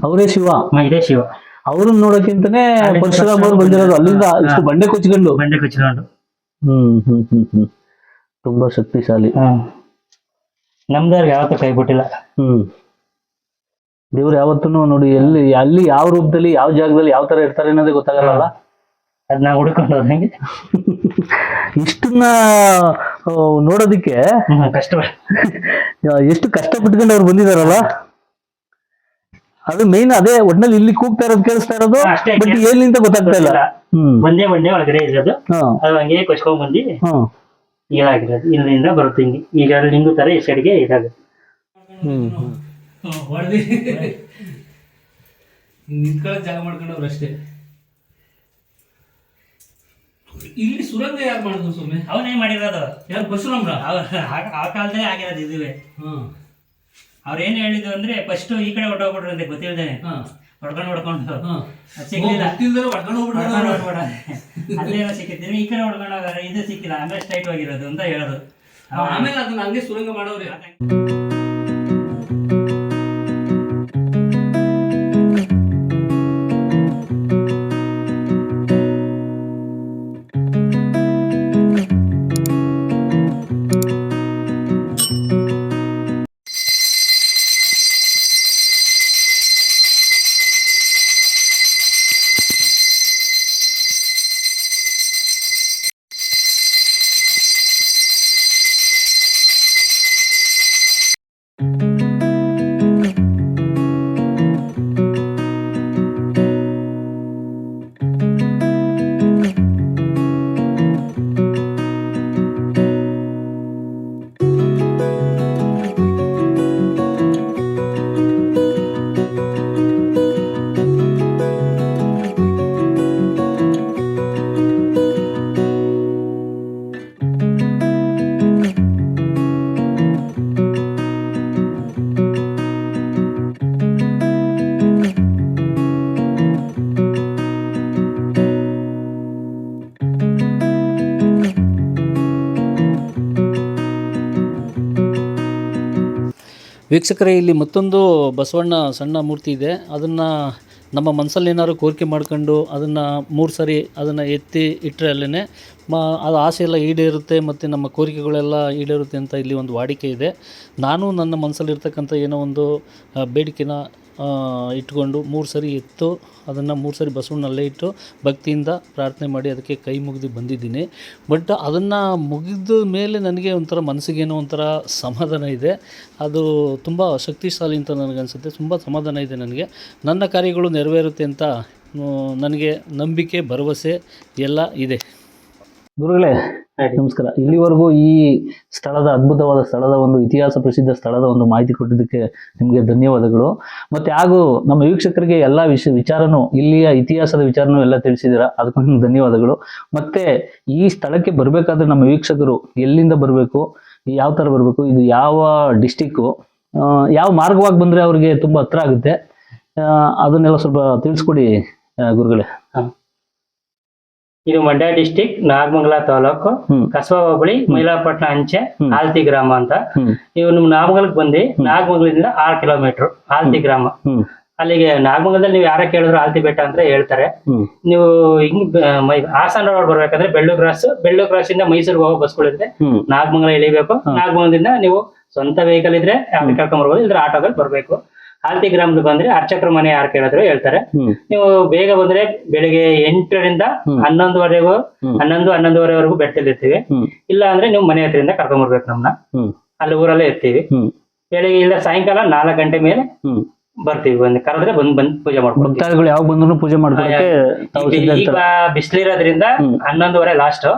ಅವರೇ ಶಿವ? ಇದೇ ಶಿವ. ಅವ್ರನ್ನ ನೋಡಕ್ಕಿಂತಾನೆ ಪರಶುರಾಮ ಅವ್ರು ಬಂದಿರೋದು ಅಲ್ಲಿಂದ ಇಷ್ಟು ಬಂಡೆ ಕೊಚ್ಕೊಂಡು. ತುಂಬಾ ಶಕ್ತಿಶಾಲಿ. ನಮ್ದವ್ರಿಗೆ ಯಾವತ್ತೂ ಕೈ ಬಿಟ್ಟಿಲ್ಲ. ದೇವ್ರು ಯಾವತ್ತೂ ನೋಡಿ ಅಲ್ಲಿ ಯಾವ ರೂಪದಲ್ಲಿ ಯಾವ ಜಾಗದಲ್ಲಿ ಯಾವ ತರ ಇರ್ತಾರೆ ಅನ್ನೋದೇ ಗೊತ್ತಾಗಲ್ಲ. ಅದ್ ನಾವು ಹುಡ್ಕೊಂಡು ಹೋದಂಗೆ ಇಷ್ಟನ್ನ ನೋಡೋದಿಕ್ಕೆ ಕಷ್ಟ, ಎಷ್ಟು ಕಷ್ಟಪಟ್ಕೊಂಡು ಅವ್ರು ಬಂದಿದಾರಲ್ಲ. ಅದು ಮೇನ್ ಅದೇ ಒಟ್ನಲ್ಲಿ ಇಲ್ಲಿ ಕೂಗ್ತಾ ಇರೋದು ಕೇಳಿಸ್ತಾ ಇರೋದು, ಬಟ್ ಎಲ್ಲಿಂದ ಗೊತ್ತಾಗ್ತಾ ಇಲ್ಲ. ಬಂದೇ ಒಳಗಡೆ ಇರೋದು, ಅದು ಹಂಗೆ ಕೊಚ್ಕೊಂಡ್ ಬಂದು ಇದಾಗಿರೋದು. ಇಲ್ಲಿಂದ ಬರುತ್ತೆ ಹಿಂಗೆ. ಈಗ ಲಿಂಗು ತರ ಈ ಸೈಡ್ಗೆ ಇದಾಗುತ್ತೆ. ನಿಂತ್ಕೊಳ್ಳೋ ಜಾಗ ಮಾಡ್ಕೊಂಡವ್ರು ಅಷ್ಟೇ. ಇಲ್ಲಿ ಸುರಂಗ ಯಾರು ಮಾಡಿದ್ರು ಸ್ವಾಮಿ? ಅವನೇ ಮಾಡಿರೋದು. ಯಾರು? ಪರಶುರಾಮ್ರ? ಆ ಕಾಲದಲ್ಲೇ ಆಗಿರೋದು ಇದುವೆ. ಅವ್ರು ಏನ್ ಹೇಳಿದ್ರು ಅಂದ್ರೆ ಫಸ್ಟ್ ಈ ಕಡೆ ಹೊಟ್ಟೋಗ್ಬಿಟ್ರು ಅಂತ ಗೊತ್ತಿಲ್ದೇನೆ ಹೊಡ್ಕೊಂಡು ಸಿಗ್ಲಿಲ್ಲ, ಅಲ್ಲೇನೋ ಸಿಕ್ಕಿದ್ದೀನಿ, ಈ ಕಡೆ ಹೊಡ್ಕೊಂಡೋಗಾರ ಇದು ಸಿಕ್ಕಿಲ್ಲ, ಆಮೇಲೆ ಸ್ಟ್ರೈಟ್ ಹೋಗಿರೋದು ಅಂತ ಹೇಳೋದು. ಆಮೇಲೆ ಅದನ್ನ ಹಂಗೆ ಸುರಂಗ ಮಾಡೋರು. ವೀಕ್ಷಕರೇ, ಇಲ್ಲಿ ಮತ್ತೊಂದು ಬಸವಣ್ಣ ಸಣ್ಣ ಮೂರ್ತಿ ಇದೆ. ಅದನ್ನು ನಮ್ಮ ಮನಸ್ಸಲ್ಲಿ ಏನಾದ್ರು ಕೋರಿಕೆ ಮಾಡ್ಕೊಂಡು ಅದನ್ನು 3 ಸರಿ ಅದನ್ನು ಎತ್ತಿ ಇಟ್ಟರೆ ಅಲ್ಲೇ ಅದು ಆಸೆ ಎಲ್ಲ ಈಡೇರುತ್ತೆ ಮತ್ತು ನಮ್ಮ ಕೋರಿಕೆಗಳೆಲ್ಲ ಈಡೇರುತ್ತೆ ಅಂತ ಇಲ್ಲಿ ಒಂದು ವಾಡಿಕೆ ಇದೆ. ನಾನು ನನ್ನ ಮನಸ್ಸಲ್ಲಿರ್ತಕ್ಕಂಥ ಏನೋ ಒಂದು ಬೇಡಿಕೆನ ಇಟ್ಕೊಂಡು 3 ಸರಿ ಎತ್ತು ಅದನ್ನು 3 ಸರಿ ಬಸವಣ್ಣಲ್ಲೇ ಇಟ್ಟು ಭಕ್ತಿಯಿಂದ ಪ್ರಾರ್ಥನೆ ಮಾಡಿ ಅದಕ್ಕೆ ಕೈ ಮುಗಿದು ಬಂದಿದ್ದೀನಿ. ಬಟ್ ಅದನ್ನು ಮುಗಿದ ಮೇಲೆ ನನಗೆ ಒಂಥರ ಮನಸ್ಸಿಗೇನೋ ಒಂಥರ ಸಮಾಧಾನ ಇದೆ. ಅದು ತುಂಬ ಶಕ್ತಿಶಾಲಿ ಅಂತ ನನಗನ್ಸುತ್ತೆ. ತುಂಬ ಸಮಾಧಾನ ಇದೆ ನನಗೆ. ನನ್ನ ಕಾರ್ಯಗಳು ನೆರವೇರುತ್ತೆ ಅಂತ ನನಗೆ ನಂಬಿಕೆ, ಭರವಸೆ ಎಲ್ಲ ಇದೆ. ಗುರುಗಳೇ ನಮಸ್ಕಾರ. ಇಲ್ಲಿವರೆಗೂ ಈ ಸ್ಥಳದ ಅದ್ಭುತವಾದ ಸ್ಥಳದ ಒಂದು ಇತಿಹಾಸ ಪ್ರಸಿದ್ಧ ಸ್ಥಳದ ಒಂದು ಮಾಹಿತಿ ಕೊಟ್ಟಿದ್ದಕ್ಕೆ ನಿಮಗೆ ಧನ್ಯವಾದಗಳು. ಮತ್ತು ಹಾಗೂ ನಮ್ಮ ವೀಕ್ಷಕರಿಗೆ ಎಲ್ಲ ವಿಚಾರನೂ ಇಲ್ಲಿಯ ಇತಿಹಾಸದ ವಿಚಾರನೂ ಎಲ್ಲ ತಿಳಿಸಿದ್ದೀರಾ, ಅದಕ್ಕೂ ನಿಮ್ಗೆ ಧನ್ಯವಾದಗಳು. ಮತ್ತು ಈ ಸ್ಥಳಕ್ಕೆ ಬರಬೇಕಾದ್ರೆ ನಮ್ಮ ವೀಕ್ಷಕರು ಎಲ್ಲಿಂದ ಬರಬೇಕು, ಯಾವ ಥರ ಬರಬೇಕು, ಇದು ಯಾವ ಡಿಸ್ಟಿಕ್ಕು, ಯಾವ ಮಾರ್ಗವಾಗಿ ಬಂದರೆ ಅವ್ರಿಗೆ ತುಂಬ ಹತ್ರ ಆಗುತ್ತೆ, ಅದನ್ನೆಲ್ಲ ಸ್ವಲ್ಪ ತಿಳಿಸ್ಕೊಡಿ ಗುರುಗಳೇ. ಇದು ಮಂಡ್ಯ ಡಿಸ್ಟಿಕ್, ನಾಗಮಂಗಲ ತಾಲೂಕು, ಕಸಬಾ ಹೋಬಳಿ, ಮೈಲಾರಪಟ್ಟಣ ಅಂಚೆ, ಆಲ್ತಿ ಗ್ರಾಮ ಅಂತ. ನೀವು ನಿಮ್ ನಾಗಮಂಗಲಕ್ಕೆ ಬಂದು ನಾಗಮಂಗಲದಿಂದ 6 ಕಿಲೋಮೀಟರ್ ಆಲ್ತಿ ಗ್ರಾಮ. ಅಲ್ಲಿಗೆ ನಾಗಮಂಗಲದಲ್ಲಿ ನೀವು ಯಾರ ಕೇಳಿದ್ರು ಆಲ್ತಿ ಬೆಟ್ಟ ಅಂತ ಹೇಳ್ತಾರೆ. ನೀವು ಹಿಂಗ್ ಹಾಸನ ರೋಡ್ ಬರ್ಬೇಕಂದ್ರೆ ಬೆಳ್ಳು ಕ್ರಾಸ್ ಇಂದ ಮೈಸೂರಿಗೆ ಹೋಗೋ ಬಸ್ಗಳಿದ್ರೆ ನಾಗಮಂಗಲ ಇಳಿಬೇಕು. ನಾಗಮಂಗಲದಿಂದ ನೀವು ಸ್ವಂತ ವೆಹಿಕಲ್ ಇದ್ರೆ ಯಾರು ಕರ್ಕೊಂಡ್ ಬರ್ಬೋದು, ಇದ್ರೆ ಆಟೋದಲ್ಲಿ ಬರ್ಬೇಕು. ಆಲ್ತಿ ಗ್ರಾಮದ ಬಂದ್ರೆ ಅರ್ಚಕರ ಮನೆ ಯಾರು ಕೇಳಿದ್ರು ಹೇಳ್ತಾರೆ. ನೀವು ಬೇಗ ಬಂದ್ರೆ ಬೆಳಿಗ್ಗೆ 8ರಿಂದ 11ವರೆಗೂ 11-11:30ವರೆಗೂ ಬೆಟ್ಟದಲ್ಲಿರ್ತೀವಿ. ಇಲ್ಲ ಅಂದ್ರೆ ನೀವು ಮನೆ ಹತ್ರದಿಂದ ಕರ್ಕೊಂಡ್ ಬರ್ಬೇಕು ನಮ್ನ, ಅಲ್ಲಿ ಊರಲ್ಲೇ ಇರ್ತೀವಿ. ಬೆಳಿಗ್ಗೆ ಇಲ್ಲ ಸಾಯಂಕಾಲ 4 ಗಂಟೆ ಮೇಲೆ ಬರ್ತೀವಿ. ಕರೆದ್ರೆ ಬಂದ್ ಪೂಜೆ ಮಾಡ್ಕೊಂಡು ಯಾವ ಬಂದ್ರು ಪೂಜೆ ಮಾಡ್ಕೊಳಕ್ಕೆ. ಈಗ ಬಿಸಿಲಿರೋದ್ರಿಂದ 11:30 ಲಾಸ್ಟ್.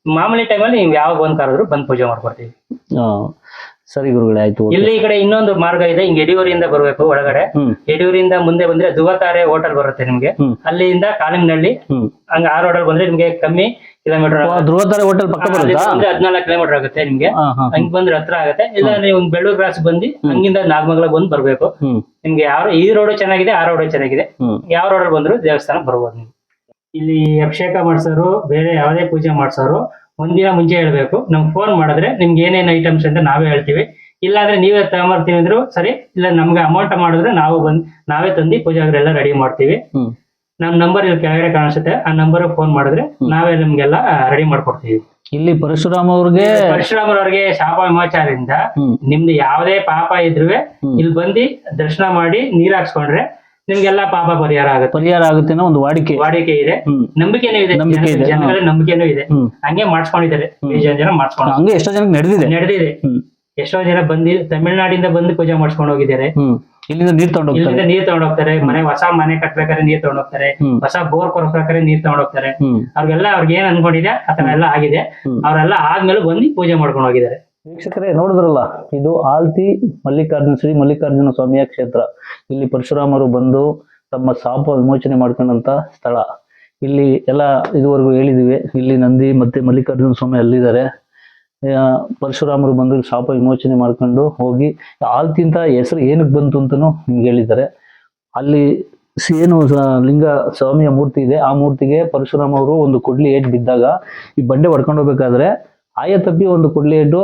ಮಾಮೂಲಿ ಟೈಮಲ್ಲಿ ನೀವು ಯಾವಾಗ ಬಂದ್ ಕರೆದ್ರು ಬಂದ್ ಪೂಜೆ ಮಾಡ್ಕೊಡ್ತೀವಿ. ಸರಿ ಗುರುಗಳೇ, ಆಯ್ತು. ಓಕೆ. ಇಲ್ಲಿ ಈ ಕಡೆ ಇನ್ನೊಂದು ಮಾರ್ಗ ಇದೆ, ಹಿಂಗ್ ಯಡಿಯೂರಿಂದ ಬರ್ಬೇಕು ಒಳಗಡೆ. ಯಡಿಯೂರಿಂದ ಮುಂದೆ ಬಂದ್ರೆ ಧುವತಾರೆ ಹೋಟೆಲ್ ಬರುತ್ತೆ ನಿಮ್ಗೆ. ಅಲ್ಲಿಂದ ಕಾಲಿಂಗನಹಳ್ಳಿ ಹಂಗ ಆ ರೋಡಲ್ಲಿ ಬಂದ್ರೆ ನಿಮ್ಗೆ ಕಮ್ಮಿ ಕಿಲೋಮೀಟರ್. ಧ್ರುವತಾರೆ ಹೋಟೆಲ್ ಪಕ್ಕ ಬರುತ್ತಾ? 14 ಕಿಲೋಮೀಟರ್ ಆಗುತ್ತೆ ನಿಮ್ಗೆ. ಹಂಗ್ ಬಂದ್ರೆ ಹತ್ರ ಆಗುತ್ತೆ. ಇಲ್ಲ ನೀವು ಬೆಳ್ಳೂರು ಕ್ರಾಸ್ ಬಂದು ಹಂಗಿಂದ ನಾಗಮಂಗಲ ಬಂದ್ ಬರ್ಬೇಕು. ನಿಮ್ಗೆ ಯಾವ ಈ ರೋಡ್ ಚೆನ್ನಾಗಿದೆ, ಆ ರೋಡ್ ಚೆನ್ನಾಗಿದೆ, ಯಾವ ರೋಡಲ್ಲಿ ಬಂದ್ರು ದೇವಸ್ಥಾನ ಬರ್ಬೋದು ನೀವು. ಇಲ್ಲಿ ಅಭಿಷೇಕ ಮಾಡ್ಸೋರು, ಬೇರೆ ಯಾವುದೇ ಪೂಜೆ ಮಾಡ್ಸೋರು ಒಂದಿನ ಮುಂಚೆ ಹೇಳ್ಬೇಕು. ನಮ್ಗೆ ಫೋನ್ ಮಾಡಿದ್ರೆ ನಿಮ್ಗೆ ಏನೇನ್ ಐಟಮ್ಸ್ ಅಂತ ನಾವೇ ಹೇಳ್ತೀವಿ. ಇಲ್ಲ ಅಂದ್ರೆ ನೀವೇ ತಗೊಂಬರ್ತೀವಿ ಅಂದ್ರು ಸರಿ, ಇಲ್ಲ ನಮ್ಗೆ ಅಮೌಂಟ್ ಮಾಡಿದ್ರೆ ನಾವೇ ತಂದು ಪೂಜಾಗರೆಲ್ಲ ರೆಡಿ ಮಾಡ್ತೀವಿ. ನಮ್ ನಂಬರ್ ಇಲ್ಲಿ ಕೆಳಗಡೆ ಕಾಣಿಸುತ್ತೆ, ಆ ನಂಬರ್ ಫೋನ್ ಮಾಡಿದ್ರೆ ನಾವೇ ನಿಮ್ಗೆಲ್ಲ ರೆಡಿ ಮಾಡ್ಕೊಡ್ತೀವಿ. ಇಲ್ಲಿ ಪರಶುರಾಮವ್ರಿಗೆ ಶಾಪ ವಿಮೋಚನದಿಂದ ನಿಮ್ದು ಯಾವುದೇ ಪಾಪ ಇದ್ರು ಇಲ್ಲಿ ಬಂದು ದರ್ಶನ ಮಾಡಿ ನೀರ್ ಹಾಕ್ಸ್ಕೊಂಡ್ರೆ ನಿಮ್ಗೆಲ್ಲ ಪಾಪ ಪರಿಹಾರ ಆಗುತ್ತೆ ಅನ್ನೋ ಒಂದು ವಾಡಿಕೆ ಇದೆ. ನಂಬಿಕೆನೂ ಇದೆ, ಜನಗಳ ನಂಬಿಕೆನೂ ಇದೆ. ಹಂಗೆ ಮಾಡ್ಸ್ಕೊಂಡಿದ್ದಾರೆ, ಜನ ಮಾಡ್ಸ್ಕೊಂಡು. ಹಂಗೆ ಎಷ್ಟೋ ಜನಕ್ಕೆ ನಡೆದಿದೆ. ಎಷ್ಟೋ ಜನ ಬಂದು ತಮಿಳ್ನಾಡಿಂದ ಬಂದು ಪೂಜೆ ಮಾಡ್ಸ್ಕೊಂಡು ಹೋಗಿದ್ದಾರೆ. ಇಲ್ಲಿಂದ ನೀರ್ ತಗೊಂಡ್ ಹೋಗ್ತಾರೆ. ಹೊಸ ಮನೆ ಕಟ್ಬೇಕಾದ್ರೆ ನೀರ್ ತಗೊಂಡ್ ಹೋಗ್ತಾರೆ, ಹೊಸ ಬೋರ್ ಕೊಡ್ಬೇಕಾದ್ರೆ ನೀರ್ ತಗೊಂಡ್ ಹೋಗ್ತಾರೆ. ಅವ್ರಿಗೆಲ್ಲ ಅವ್ರಿಗೆ ಏನ್ ಅನ್ಕೊಂಡಿದೆ ಆತರ ಎಲ್ಲ ಆಗಿದೆ. ಅವರೆಲ್ಲ ಆದ್ಮೇಲೆ ಬಂದು ಪೂಜೆ ಮಾಡ್ಕೊಂಡು ಹೋಗಿದ್ದಾರೆ. ವೀಕ್ಷಕರೇ, ನೋಡಿದ್ರಲ್ಲ, ಇದು ಆಲ್ತಿ ಶ್ರೀ ಮಲ್ಲಿಕಾರ್ಜುನ ಸ್ವಾಮಿಯ ಕ್ಷೇತ್ರ. ಇಲ್ಲಿ ಪರಶುರಾಮರು ಬಂದು ತಮ್ಮ ಶಾಪ ವಿಮೋಚನೆ ಮಾಡ್ಕೊಂಡಂತ ಸ್ಥಳ. ಇಲ್ಲಿ ಎಲ್ಲ ಇದುವರೆಗೂ ಹೇಳಿದಿವಿ. ಇಲ್ಲಿ ನಂದಿ ಮತ್ತೆ ಮಲ್ಲಿಕಾರ್ಜುನ ಸ್ವಾಮಿ ಅಲ್ಲಿದ್ದಾರೆ. ಪರಶುರಾಮರು ಬಂದು ಶಾಪ ವಿಮೋಚನೆ ಮಾಡ್ಕೊಂಡು ಹೋಗಿ ಆಲ್ತಿ ಅಂತ ಹೆಸರು ಏನಕ್ಕೆ ಬಂತು ಅಂತನೂ ನಿಮ್ಗೆ ಹೇಳಿದ್ದಾರೆ. ಅಲ್ಲಿ ಏನು ಲಿಂಗ ಸ್ವಾಮಿಯ ಮೂರ್ತಿ ಇದೆ, ಆ ಮೂರ್ತಿಗೆ ಪರಶುರಾಮ ಅವರು ಒಂದು ಕೊಡ್ಲಿ ಏಟ್ ಬಿದ್ದಾಗ ಈ ಬಂಡೆ ಹೊಡ್ಕೊಂಡು ಹೋಗ್ಬೇಕಾದ್ರೆ ಆಯ ತಪ್ಪಿ ಒಂದು ಕೊಡ್ಲಿ ಏಟು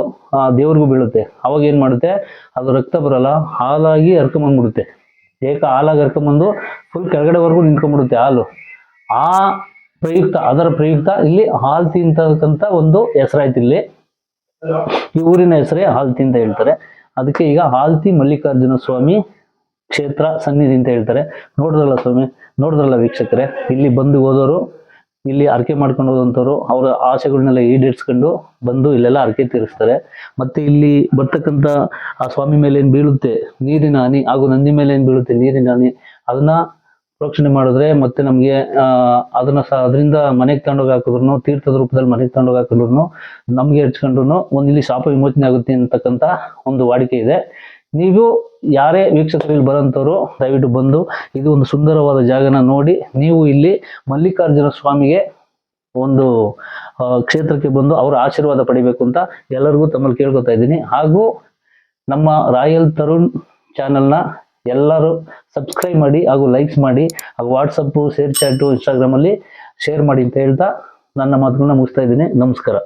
ದೇವ್ರಿಗೂ ಬೀಳುತ್ತೆ. ಅವಾಗ ಏನ್ ಮಾಡುತ್ತೆ, ಅದು ರಕ್ತ ಬರಲ್ಲ, ಹಾಲಾಗಿ ಹರ್ಕೊಂಬಂದ್ಬಿಡುತ್ತೆ. ಹಾಲಾಗಿ ಹರ್ಕೊಂಬಂದು ಫುಲ್ ಕೆಳಗಡೆವರೆಗೂ ನಿಂತ್ಕೊಂಡ್ಬಿಡುತ್ತೆ ಹಾಲು. ಅದರ ಪ್ರಯುಕ್ತ ಇಲ್ಲಿ ಆಲ್ತಿ ಅಂತಕ್ಕಂಥ ಒಂದು ಹೆಸರಾಯ್ತು. ಇಲ್ಲಿ ಈ ಊರಿನ ಹೆಸರೇ ಆಲ್ತಿ ಅಂತ ಹೇಳ್ತಾರೆ. ಅದಕ್ಕೆ ಈಗ ಆಲ್ತಿ ಮಲ್ಲಿಕಾರ್ಜುನ ಸ್ವಾಮಿ ಕ್ಷೇತ್ರ ಸನ್ನಿಧಿ ಅಂತ ಹೇಳ್ತಾರೆ. ನೋಡಿದ್ರಲ್ಲ ವೀಕ್ಷಕರೇ, ಇಲ್ಲಿ ಬಂದು ಹೋದವರು, ಇಲ್ಲಿ ಅರ್ಕೆ ಮಾಡ್ಕೊಂಡು ಹೋದಂಥವ್ರು ಅವರ ಆಸೆಗಳನ್ನೆಲ್ಲ ಈಡೇರಿಸ್ಕೊಂಡು ಬಂದು ಇಲ್ಲೆಲ್ಲ ಅರ್ಕೆ ತೀರಿಸ್ತಾರೆ. ಮತ್ತೆ ಇಲ್ಲಿ ಬರ್ತಕ್ಕಂಥ ಆ ಸ್ವಾಮಿ ಮೇಲೆ ಏನ್ ಬೀಳುತ್ತೆ ನೀರಿನ ಹನಿ, ಹಾಗೂ ನಂದಿ ಮೇಲೆ ಏನ್ ಬೀಳುತ್ತೆ ನೀರಿನ ಹನಿ, ಅದನ್ನ ಪ್ರೋಕ್ಷಣೆ ಮಾಡಿದ್ರೆ ಮತ್ತೆ ನಮ್ಗೆ ಅದನ್ನ ಅದರಿಂದ ಮನೆಗೆ ತಗೊಂಡೋಗಿ ಹಾಕಿದ್ರು, ತೀರ್ಥದ ರೂಪದಲ್ಲಿ ಮನೆಗೆ ತಗೊಂಡೋಗಿ ಹಾಕಿದ್ರು, ನಮ್ಗೆ ಹಚ್ಕೊಂಡ್ರು ಇಲ್ಲಿ ಶಾಪ ವಿಮೋಚನೆ ಆಗುತ್ತೆ ಅಂತಕ್ಕಂಥ ಒಂದು ವಾಡಿಕೆ ಇದೆ. ನೀವು ಯಾರೇ ವೀಕ್ಷಕರಲ್ಲಿ ಬರೋಂಥವ್ರು ದಯವಿಟ್ಟು ಬಂದು ಇದು ಒಂದು ಸುಂದರವಾದ ಜಾಗನ ನೋಡಿ ನೀವು ಇಲ್ಲಿ ಮಲ್ಲಿಕಾರ್ಜುನ ಸ್ವಾಮಿಗೆ ಒಂದು ಕ್ಷೇತ್ರಕ್ಕೆ ಬಂದು ಅವರ ಆಶೀರ್ವಾದ ಪಡಿಬೇಕು ಅಂತ ಎಲ್ಲರಿಗೂ ತಮ್ಮಲ್ಲಿ ಕೇಳ್ಕೊತಾ ಇದ್ದೀನಿ. ಹಾಗೂ ನಮ್ಮ ರಾಯಲ್ ತರುಣ್ ಚಾನೆಲ್ನ ಎಲ್ಲರೂ ಸಬ್ಸ್ಕ್ರೈಬ್ ಮಾಡಿ ಹಾಗೂ ಲೈಕ್ಸ್ ಮಾಡಿ, ಹಾಗೂ ವಾಟ್ಸಪ್ಪು, ಶೇರ್ ಚಾಟು, ಇನ್ಸ್ಟಾಗ್ರಾಮಲ್ಲಿ ಶೇರ್ ಮಾಡಿ ಅಂತ ಹೇಳ್ತಾ ನನ್ನ ಮಾತುಗಳನ್ನ ಮುಗಿಸ್ತಾ ಇದ್ದೀನಿ. ನಮಸ್ಕಾರ.